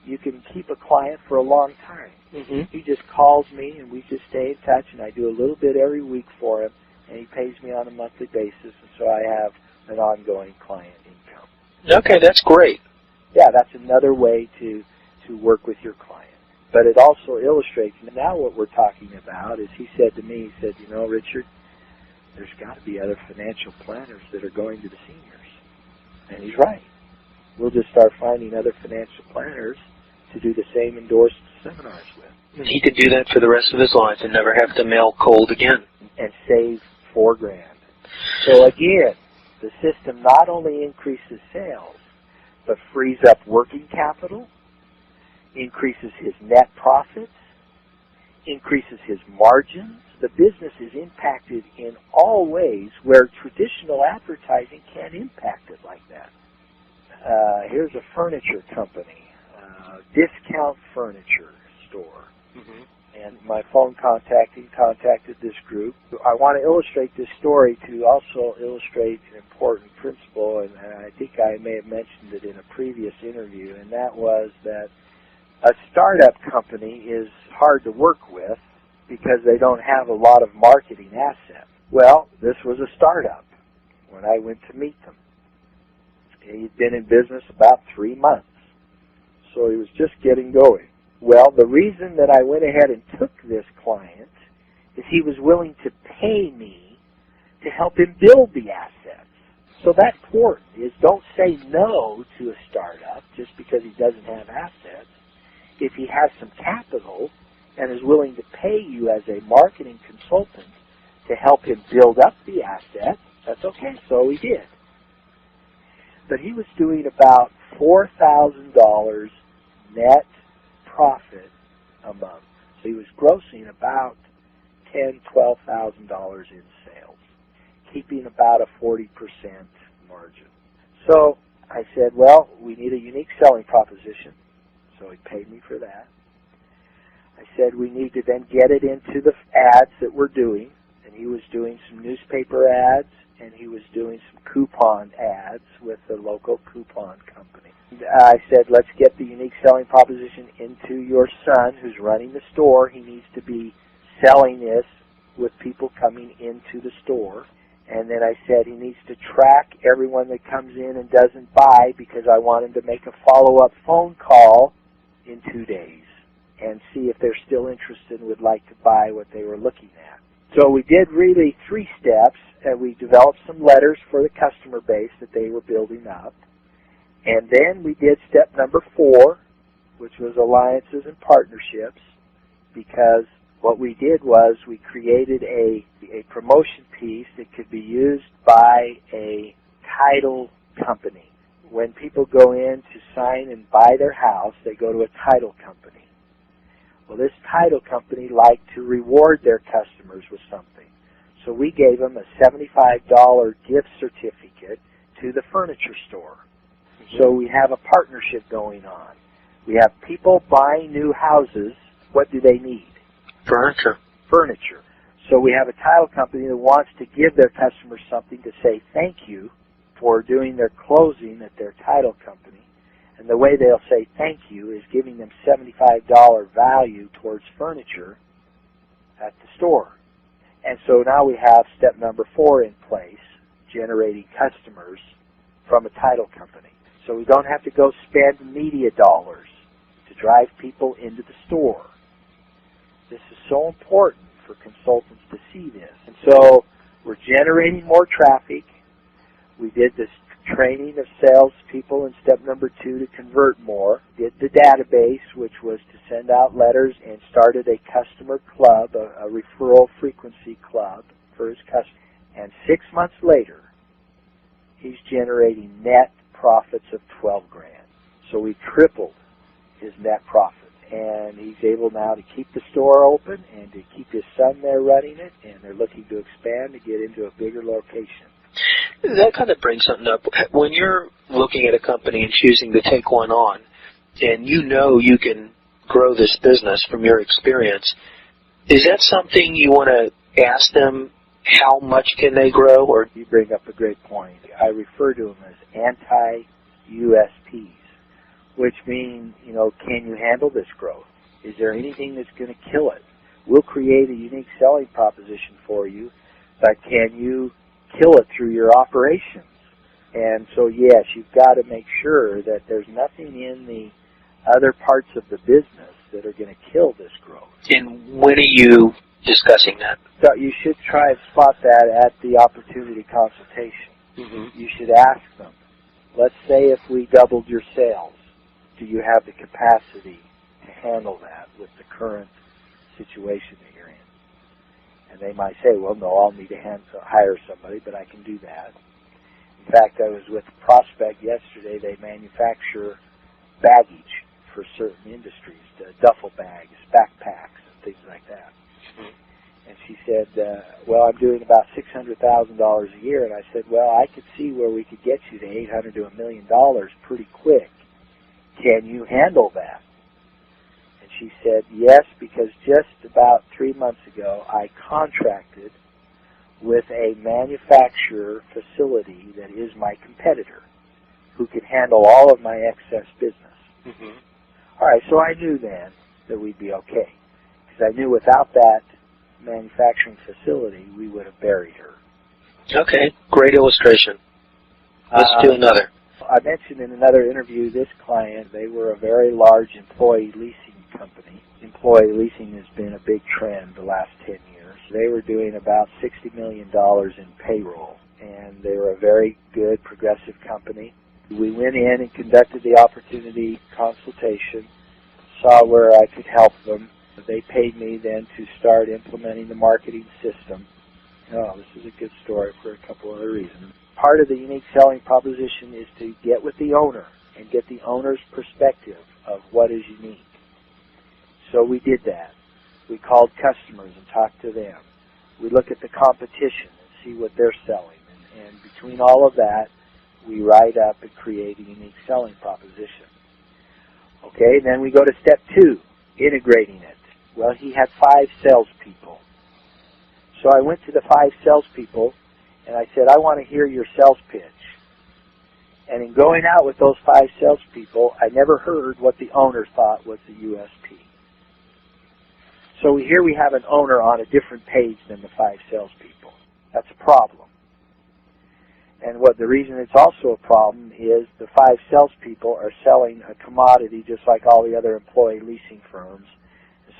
You can keep a client for a long time. He just calls me and we just stay in touch, and I do a little bit every week for him, and he pays me on a monthly basis, and so I have an ongoing client income. Okay, that's great. Yeah, that's another way to work with your client. But it also illustrates, now what we're talking about is he said to me, he said, you know, Richard, there's got to be other financial planners that are going to the seniors. And he's right. We'll just start finding other financial planners to do the same endorsed seminars with. He could do that for the rest of his life and never have to mail cold again. And save $4,000. So again, the system not only increases sales, but frees up working capital, increases his net profits, increases his margins. The business is impacted in all ways where traditional advertising can't impact it like that. Here's a furniture company, Discount Furniture Store. Mm-hmm. And my phone contacted this group. I want to illustrate this story to also illustrate an important principle, and I think I may have mentioned it in a previous interview, and that was that a startup company is hard to work with because they don't have a lot of marketing assets. Well, this was a startup when I went to meet them. He'd been in business about 3 months, so he was just getting going. Well, the reason that I went ahead and took this client is he was willing to pay me to help him build the assets. So that's important, is don't say no to a startup just because he doesn't have assets. If he has some capital and is willing to pay you as a marketing consultant to help him build up the assets, that's okay. So he did. But he was doing about $4,000 net profit a month. So he was grossing about $10,000, $12,000 in sales, keeping about a 40% margin. So I said, well, we need a unique selling proposition. So he paid me for that. I said we need to then get it into the ads that we're doing. And he was doing some newspaper ads, and he was doing some coupon ads with the local coupon company. I said, let's get the unique selling proposition into your son who's running the store. He needs to be selling this with people coming into the store. And then I said he needs to track everyone that comes in and doesn't buy because I want him to make a follow-up phone call in 2 days and see if they're still interested and would like to buy what they were looking at. So we did really 3 steps, and we developed some letters for the customer base that they were building up. And then we did step number 4, which was alliances and partnerships, because what we did was we created a promotion piece that could be used by a title company. When people go in to sign and buy their house, they go to a title company. Well, this title company liked to reward their customers with something. So we gave them a $75 gift certificate to the furniture store. So we have a partnership going on. We have people buying new houses. What do they need? Furniture. So we have a title company that wants to give their customers something to say thank you for doing their closing at their title company. And the way they'll say thank you is giving them $75 value towards furniture at the store. And so now we have step number 4 in place, generating customers from a title company. So we don't have to go spend media dollars to drive people into the store. This is so important for consultants to see this. And so we're generating more traffic. We did this training of salespeople in step number 2 to convert more. Did the database, which was to send out letters, and started a customer club, a referral frequency club for his customers. And 6 months later, he's generating net profits of $12,000. So we tripled his net profit. And he's able now to keep the store open and to keep his son there running it, and they're looking to expand to get into a bigger location. That kind of brings something up. When you're looking at a company and choosing to take one on, and you know you can grow this business from your experience, is that something you want to ask them, how much can they grow? Or you bring up a great point. I refer to them as anti-USPs, which mean, can you handle this growth? Is there anything that's going to kill it? We'll create a unique selling proposition for you, but can you kill it through your operations? And so, yes, you've got to make sure that there's nothing in the other parts of the business that are going to kill this growth. And when are you discussing that? So you should try and spot that at the opportunity consultation. Mm-hmm. You should ask them, let's say if we doubled your sales, do you have the capacity to handle that with the current situation that you're in? And they might say, well, no, I'll need to hire somebody, but I can do that. In fact, I was with a prospect yesterday. They manufacture baggage for certain industries, duffel bags, backpacks, and things like that. Mm-hmm. And she said, well, I'm doing about $600,000 a year. And I said, well, I could see where we could get you to $800,000 to $1 million pretty quick. Can you handle that? And she said, yes, because just about 3 months ago, I contracted with a manufacturer facility that is my competitor who could handle all of my excess business. Mm-hmm. All right, so I knew then that we'd be okay, because I knew without that manufacturing facility, we would have buried her. Okay, great illustration. Let's do another. I mentioned in another interview this client. They were a very large employee leasing company. Employee leasing has been a big trend the last 10 years. They were doing about $60 million in payroll, and they were a very good, progressive company. We went in and conducted the opportunity consultation, saw where I could help them. They paid me then to start implementing the marketing system. Oh, this is a good story for a couple other reasons. Part of the unique selling proposition is to get with the owner and get the owner's perspective of what is unique. So we did that. We called customers and talked to them. We look at the competition and see what they're selling. And between all of that, we write up and create a unique selling proposition. Okay, then we go to step 2, integrating it. Well, he had 5 salespeople. So I went to the 5 salespeople, and I said, I want to hear your sales pitch. And in going out with those 5 salespeople, I never heard what the owner thought was the USP. So here we have an owner on a different page than the 5 salespeople. That's a problem. And the reason it's also a problem is the 5 salespeople are selling a commodity just like all the other employee leasing firms.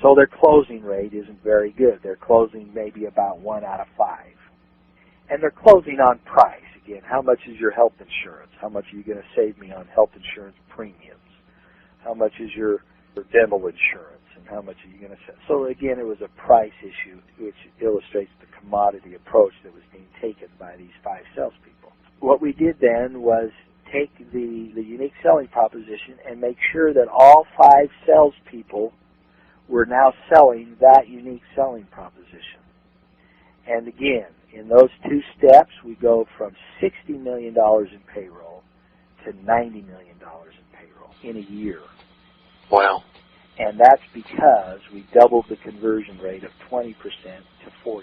So their closing rate isn't very good. They're closing maybe about 1 out of 5. And they're closing on price. Again, how much is your health insurance? How much are you going to save me on health insurance premiums? How much is your dental insurance? And how much are you going to save? So again, it was a price issue, which illustrates the commodity approach that was being taken by these 5 salespeople. What we did then was take the unique selling proposition and make sure that all 5 salespeople were now selling that unique selling proposition. And again, in those 2 steps, we go from $60 million in payroll to $90 million in payroll in a year. Wow. And that's because we doubled the conversion rate of 20% to 40%.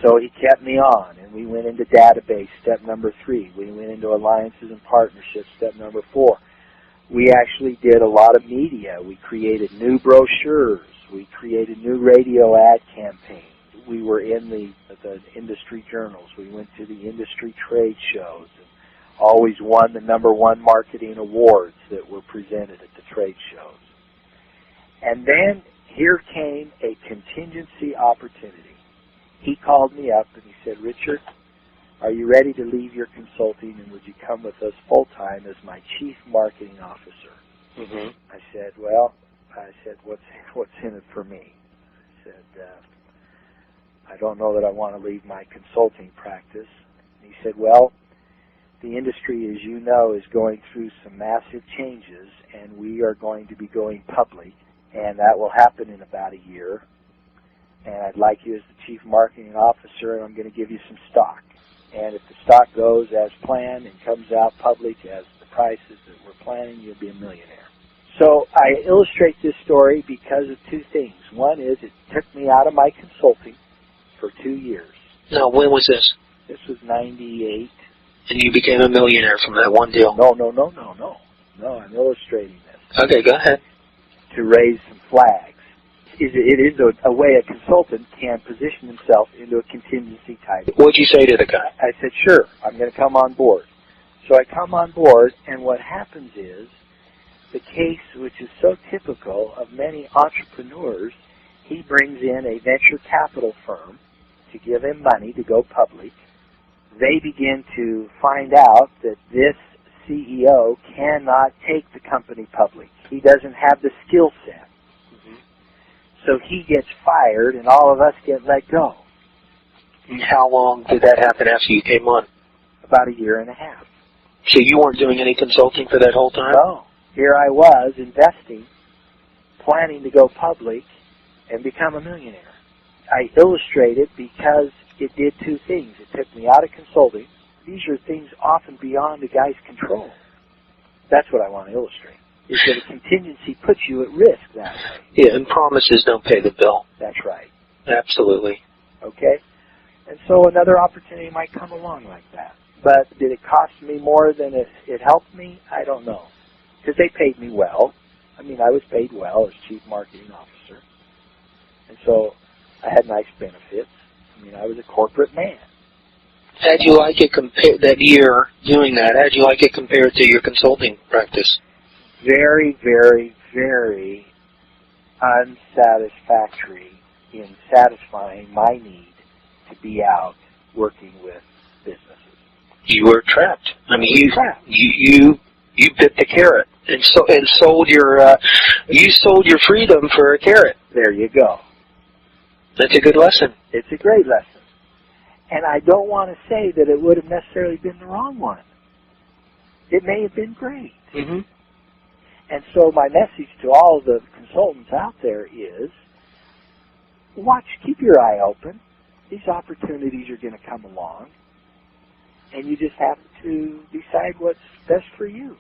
So he kept me on, and we went into database, step number 3. We went into alliances and partnerships, step number 4. We actually did a lot of media. We created new brochures. We created new radio ad campaigns. We were in the industry journals. We went to the industry trade shows and always won the #1 marketing awards that were presented at the trade shows. And then here came a contingency opportunity. He called me up and he said, Richard, are you ready to leave your consulting and would you come with us full-time as my chief marketing officer? Mm-hmm. I said, what's in it for me? I said, I don't know that I want to leave my consulting practice. And he said, well, the industry, as you know, is going through some massive changes and we are going to be going public, and that will happen in about a year. And I'd like you as the chief marketing officer, and I'm going to give you some stock. And if the stock goes as planned and comes out public as the prices that we're planning, you'll be a millionaire. So I illustrate this story because of 2 things. One is it took me out of my consulting for 2 years. Now, when was this? This was 98. And you became a millionaire from that one deal? No, I'm illustrating this. Okay, go ahead. To raise some flags. It is a way a consultant can position himself into a contingency type. What'd you say to the guy? I said, sure, I'm going to come on board. So I come on board, and what happens is the case which is so typical of many entrepreneurs. He brings in a venture capital firm to give him money to go public. They begin to find out that this CEO cannot take the company public. He doesn't have the skill set. So he gets fired and all of us get let go. How long did that happen after you came on? About a year and a half. So you weren't doing any consulting for that whole time? No. Here I was investing, planning to go public and become a millionaire. I illustrate it because it did two things. It took me out of consulting. These are things often beyond a guy's control. That's what I want to illustrate, is that a contingency puts you at risk that way. Yeah, and promises don't pay the bill. That's right. Absolutely. Okay? And so another opportunity might come along like that. But did it cost me more than it helped me? I don't know. Because they paid me well. I mean, I was paid well as Chief Marketing Officer. And so I had nice benefits. I mean, I was a corporate man. How'd you like it that year doing that? How'd you like it compared to your consulting practice? Very, very, very unsatisfactory in satisfying my need to be out working with businesses. You were trapped. I mean, you bit the carrot and sold your freedom for a carrot. There you go. That's a good lesson. It's a great lesson. And I don't want to say that it would have necessarily been the wrong one. It may have been great. Mm-hmm. And so my message to all the consultants out there is, keep your eye open. These opportunities are going to come along. And you just have to decide what's best for you.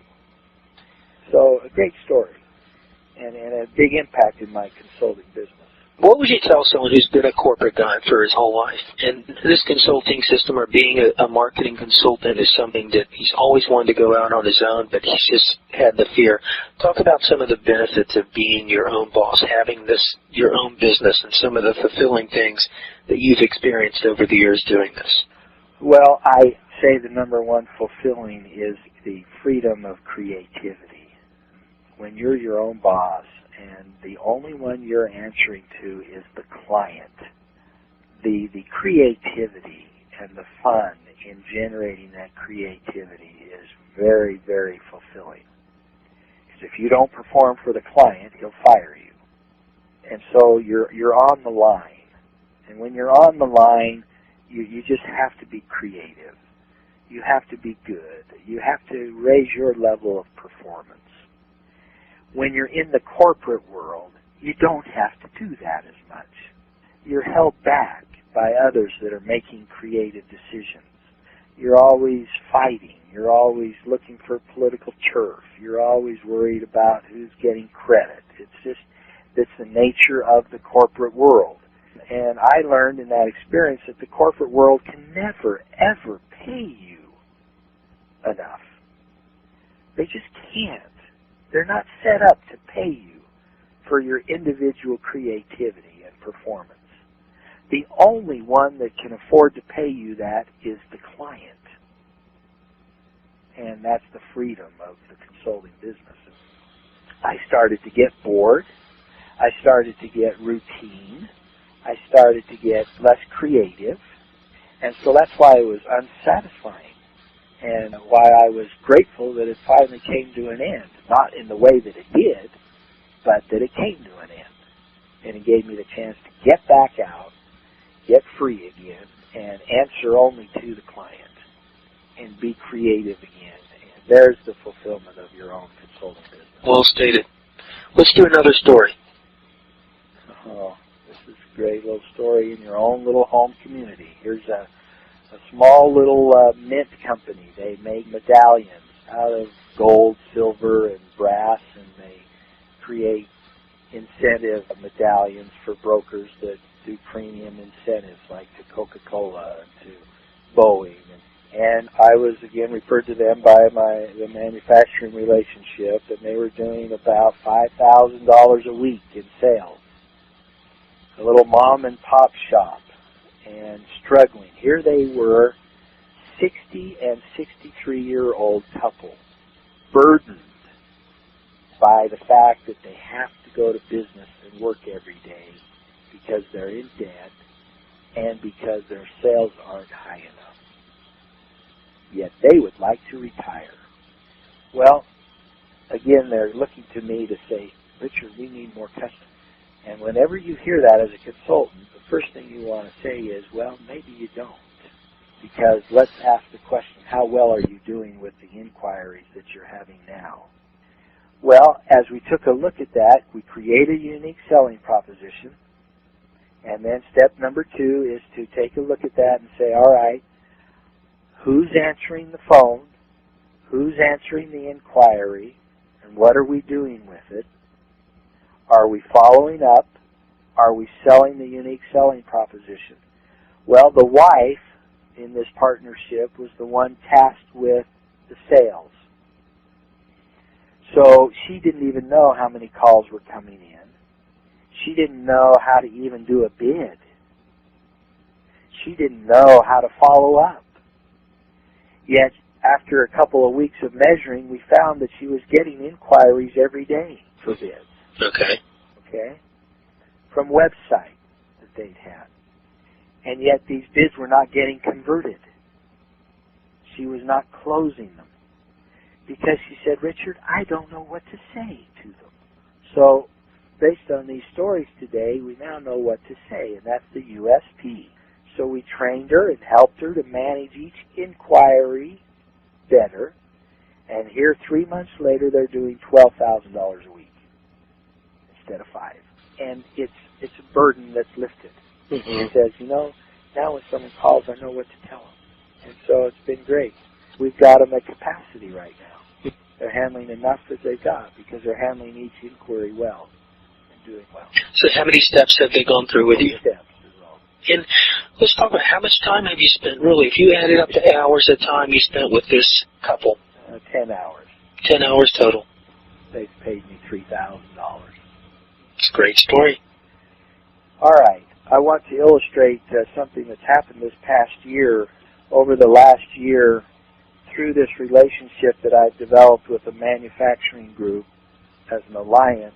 So a great story and a big impact in my consulting business. What would you tell someone who's been a corporate guy for his whole life? And this consulting system or being a marketing consultant is something that he's always wanted to go out on his own, but he's just had the fear. Talk about some of the benefits of being your own boss, having your own business, and some of the fulfilling things that you've experienced over the years doing this. Well, I say the number one fulfilling is the freedom of creativity. When you're your own boss, and the only one you're answering to is the client, the creativity and the fun in generating that creativity is very, very fulfilling. Because if you don't perform for the client, he'll fire you. And so you're on the line. And when you're on the line, you just have to be creative. You have to be good. You have to raise your level of performance. When you're in the corporate world, you don't have to do that as much. You're held back by others that are making creative decisions. You're always fighting. You're always looking for political turf. You're always worried about who's getting credit. It's the nature of the corporate world. And I learned in that experience that the corporate world can never, ever pay you enough. They just can't. They're not set up to pay you for your individual creativity and performance. The only one that can afford to pay you that is the client. And that's the freedom of the consulting businesses. I started to get bored. I started to get routine. I started to get less creative. And so that's why it was unsatisfying. And why I was grateful that it finally came to an end. Not in the way that it did, but that it came to an end. And it gave me the chance to get back out, get free again, and answer only to the client, and be creative again. And there's the fulfillment of your own consulting business. Well stated. Let's do another story. Oh, this is a great little story in your own little home community. Here's a small little mint company. They make medallions out of gold, silver, and brass, and they create incentive medallions for brokers that do premium incentives, like to Coca-Cola and to Boeing. And I was, again, referred to them by the manufacturing relationship, and they were doing about $5,000 a week in sales. A little mom-and-pop shop. And struggling. Here they were, 60 and 63-year-old couple, burdened, by the fact that they have to go to business and work every day because they're in debt and because their sales aren't high enough. Yet they would like to retire. Well, again, they're looking to me to say, Richard, we need more customers. And whenever you hear that as a consultant, the first thing you want to say is, well, maybe you don't. Because let's ask the question, how well are you doing with the inquiries that you're having now? Well, as we took a look at that, we create a unique selling proposition. And then step number 2 is to take a look at that and say, all right, who's answering the phone? Who's answering the inquiry? And what are we doing with it? Are we following up? Are we selling the unique selling proposition? Well, the wife in this partnership was the one tasked with the sales. So she didn't even know how many calls were coming in. She didn't know how to even do a bid. She didn't know how to follow up. Yet, after a couple of weeks of measuring, we found that she was getting inquiries every day for bids. Okay? From websites that they'd had. And yet these bids were not getting converted. She was not closing them. Because she said, Richard, I don't know what to say to them. So, based on these stories today, we now know what to say, and that's the USP. So we trained her and helped her to manage each inquiry better. And here, 3 months later, they're doing $12,000 a week instead of 5. And it's a burden that's lifted. It says, now when someone calls, I know what to tell them. And so it's been great. We've got them at capacity right now. They're handling enough that they've got because they're handling each inquiry well and doing well. So how many steps have they gone through with you? Steps is all. And let's talk about how much time have you spent, really, if you added up the hours of time you spent with this couple? 10 hours. 10 hours total. They've paid me $3,000. It's a great story. All right. I want to illustrate something that's happened this past year. Over the last year, through this relationship that I've developed with a manufacturing group as an alliance,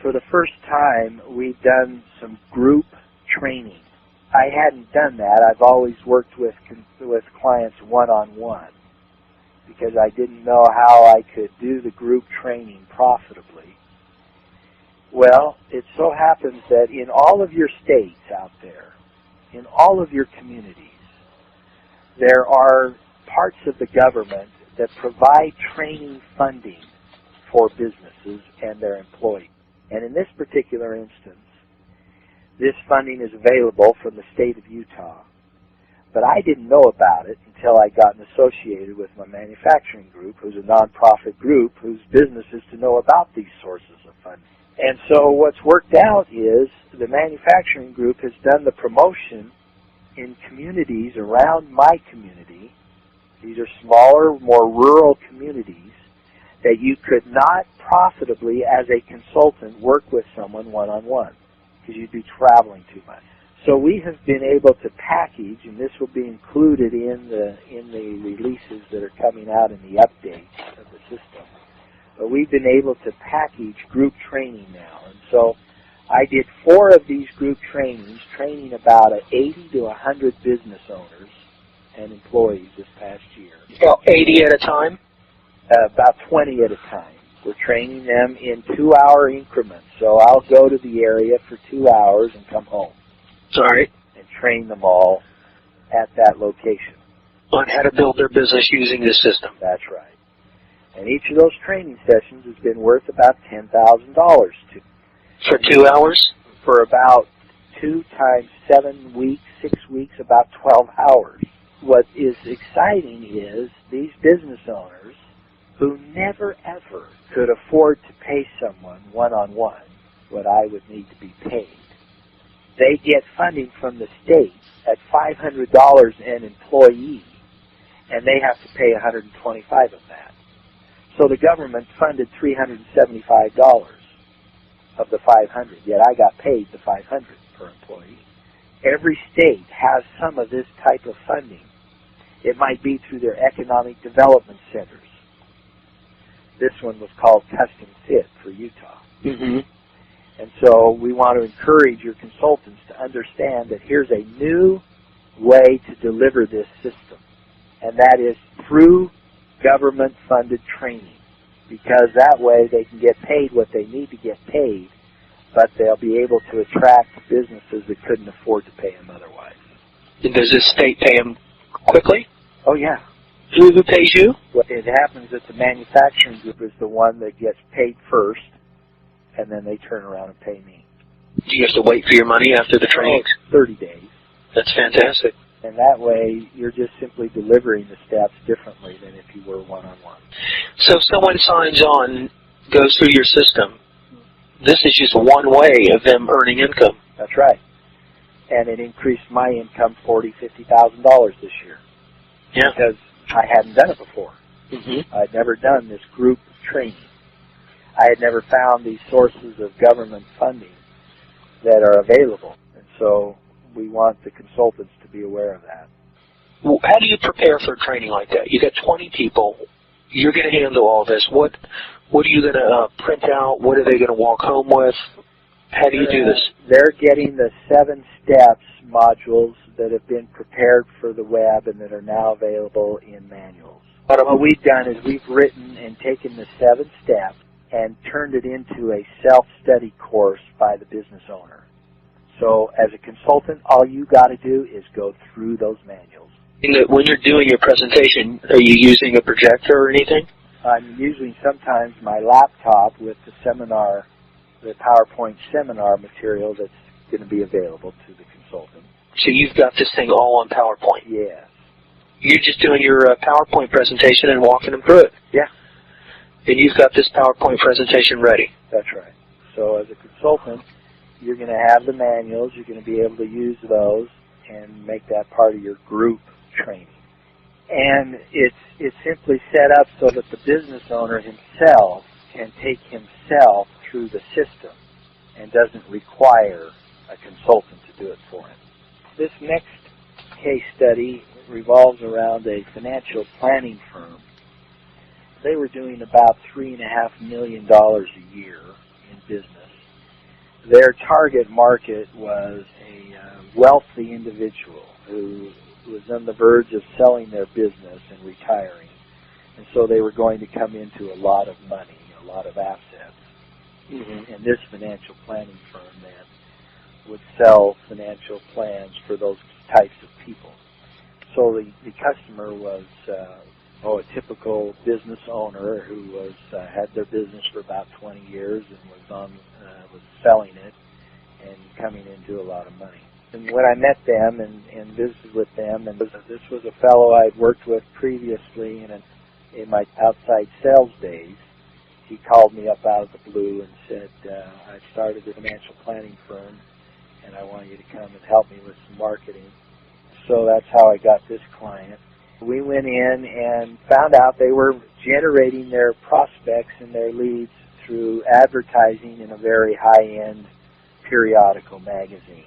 for the first time, we've done some group training. I hadn't done that. I've always worked with clients one-on-one because I didn't know how I could do the group training profitably. Well, it so happens that in all of your states out there, in all of your communities, there are parts of the government that provide training funding for businesses and their employees. And in this particular instance, this funding is available from the state of Utah. But I didn't know about it until I got associated with my manufacturing group, who's a nonprofit group whose business is to know about these sources of funding. And so what's worked out is the manufacturing group has done the promotion in communities around my community. These are smaller, more rural communities that you could not profitably, as a consultant, work with someone one-on-one because you'd be traveling too much. So we have been able to package, and this will be included in the releases that are coming out in the updates of the system. But we've been able to package group training now. And so I did 4 of these group trainings, training about 80 to 100 business owners and employees this past year. About 80 at a time? About 20 at a time. We're training them in 2-hour increments. So I'll go to the area for 2 hours and come home. All right. And train them all at that location. On how to build their business using this system. That's right. And each of those training sessions has been worth about $10,000 to. For 2 hours? For about 2 times 7 weeks, 6 weeks, about 12 hours. What is exciting is these business owners who never ever could afford to pay someone one-on-one what I would need to be paid. They get funding from the state at $500 an employee, and they have to pay $125 of that. So the government funded $375 of the $500, yet I got paid the $500 per employee. Every state has some of this type of funding. It might be through their economic development centers. This one was called Custom Fit for Utah. Mm-hmm. And so we want to encourage your consultants to understand that here's a new way to deliver this system, and that is through government-funded training, because that way they can get paid what they need to get paid, but they'll be able to attract businesses that couldn't afford to pay them otherwise. And does this state pay them quickly? Oh, yeah. Who pays you? What it happens is the manufacturing group is the one that gets paid first, and then they turn around and pay me. Do you have to wait for your money after the training? 30 days. That's fantastic. And that way, you're just simply delivering the steps differently than if you were one-on-one. So if someone signs on, goes through your system, this is just one way of them earning income. That's right. And it increased my income $40,000, $50,000 this year. Yeah. Because I hadn't done it before. Mm-hmm. I'd never done this group training. I had never found these sources of government funding that are available. And so we want the consultants to be aware of that. Well, how do you prepare for a training like that? You got 20 people. You're going to handle all this. What are you going to print out? What are they going to walk home with? How do you do this? They're getting the 7 steps modules that have been prepared for the web and that are now available in manuals. What we've done is we've written and taken the 7 steps and turned it into a self-study course by the business owner. So as a consultant, all you got to do is go through those manuals. When you're doing your presentation, are you using a projector or anything? I'm using sometimes my laptop with the seminar, the PowerPoint seminar material that's going to be available to the consultant. So you've got this thing all on PowerPoint? Yes. You're just doing your PowerPoint presentation and walking them through it? Yeah. And you've got this PowerPoint presentation ready? That's right. So as a consultant, you're going to have the manuals, you're going to be able to use those and make that part of your group training. And it's simply set up so that the business owner himself can take himself through the system and doesn't require a consultant to do it for him. This next case study revolves around a financial planning firm. They were doing about $3.5 million a year in business. Their target market was a wealthy individual who was on the verge of selling their business and retiring. And so they were going to come into a lot of money, a lot of assets. Mm-hmm. And this financial planning firm then would sell financial plans for those types of people. So the customer was a typical business owner who was had their business for about 20 years and was selling it and coming into a lot of money. And when I met them and visited with them, and this was a fellow I'd worked with previously in my outside sales days, he called me up out of the blue and said, I've started a financial planning firm, and I want you to come and help me with some marketing. So that's how I got this client. We went in and found out they were generating their prospects and their leads through advertising in a very high-end periodical magazine.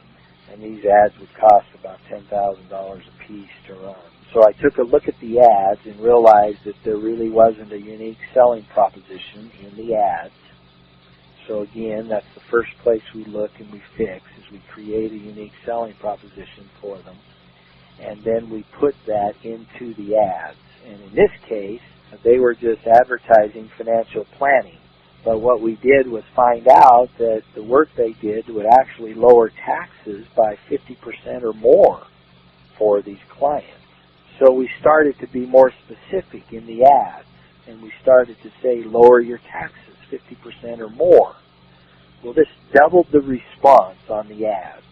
And these ads would cost about $10,000 a piece to run. So I took a look at the ads and realized that there really wasn't a unique selling proposition in the ads. So again, that's the first place we look and we fix, is we create a unique selling proposition for them. And then we put that into the ads. And in this case, they were just advertising financial planning. But what we did was find out that the work they did would actually lower taxes by 50% or more for these clients. So we started to be more specific in the ads, and we started to say, lower your taxes 50% or more. Well, this doubled the response on the ads.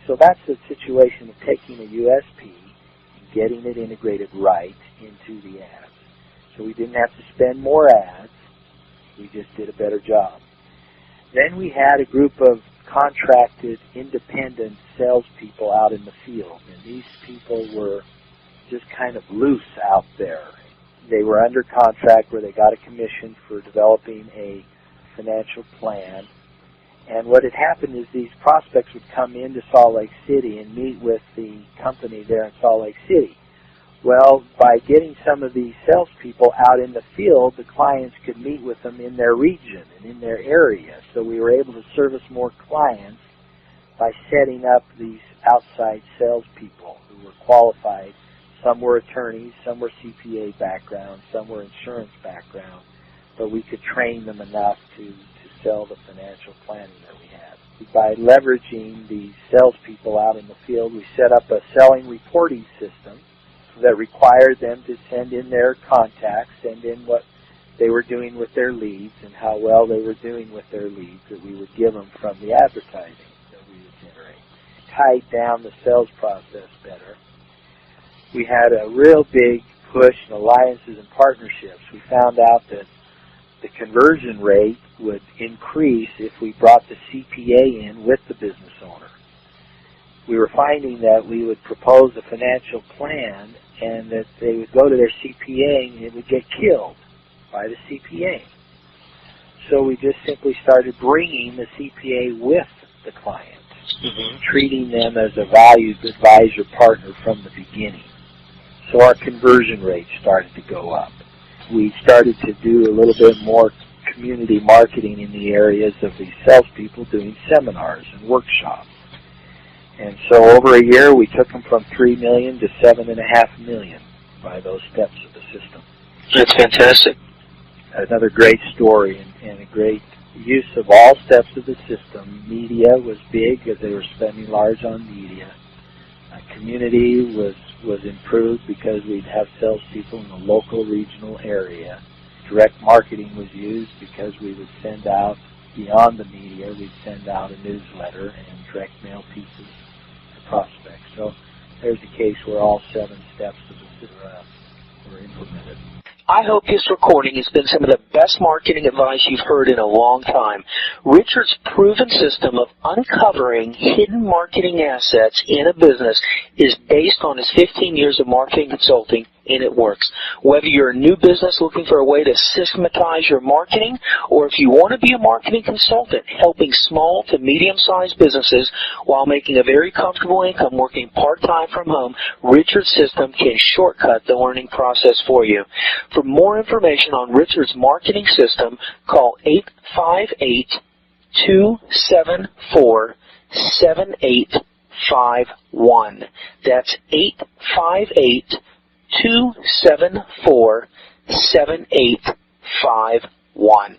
So that's the situation of taking a USP and getting it integrated right into the ads. So we didn't have to spend more ads. We just did a better job. Then we had a group of contracted independent salespeople out in the field, and these people were just kind of loose out there. They were under contract where they got a commission for developing a financial plan. And what had happened is these prospects would come into Salt Lake City and meet with the company there in Salt Lake City. Well, by getting some of these salespeople out in the field, the clients could meet with them in their region and in their area. So we were able to service more clients by setting up these outside salespeople who were qualified. Some were attorneys, some were CPA background, some were insurance background, but we could train them enough to sell the financial planning that we had. By leveraging the salespeople out in the field, we set up a selling reporting system that required them to send in their contacts, send in what they were doing with their leads and how well they were doing with their leads that we would give them from the advertising that we would generate. Tied down the sales process better. We had a real big push in alliances and partnerships. We found out that the conversion rate would increase if we brought the CPA in with the business owner. We were finding that we would propose a financial plan and that they would go to their CPA and it would get killed by the CPA. So we just simply started bringing the CPA with the client, treating them as a valued advisor partner from the beginning. So our conversion rate started to go up. We started to do a little bit more community marketing in the areas of these salespeople, doing seminars and workshops. And so over a year, we took them from $3 million to $7.5 million by those steps of the system. That's fantastic. Another great story and a great use of all steps of the system. Media was big because they were spending large on media. Community was improved because we'd have salespeople in the local regional area. Direct marketing was used because we would send out, beyond the media, we'd send out a newsletter and direct mail pieces to prospects. So there's a case where all 7 steps of the system were implemented. I hope this recording has been some of the best marketing advice you've heard in a long time. Richard's proven system of uncovering hidden marketing assets in a business is based on his 15 years of marketing consulting, and it works. Whether you're a new business looking for a way to systematize your marketing, or if you want to be a marketing consultant helping small to medium-sized businesses while making a very comfortable income working part-time from home, Richard's system can shortcut the learning process for you. For more information on Richard's marketing system, call 858-274-7851. That's 858-274-7851.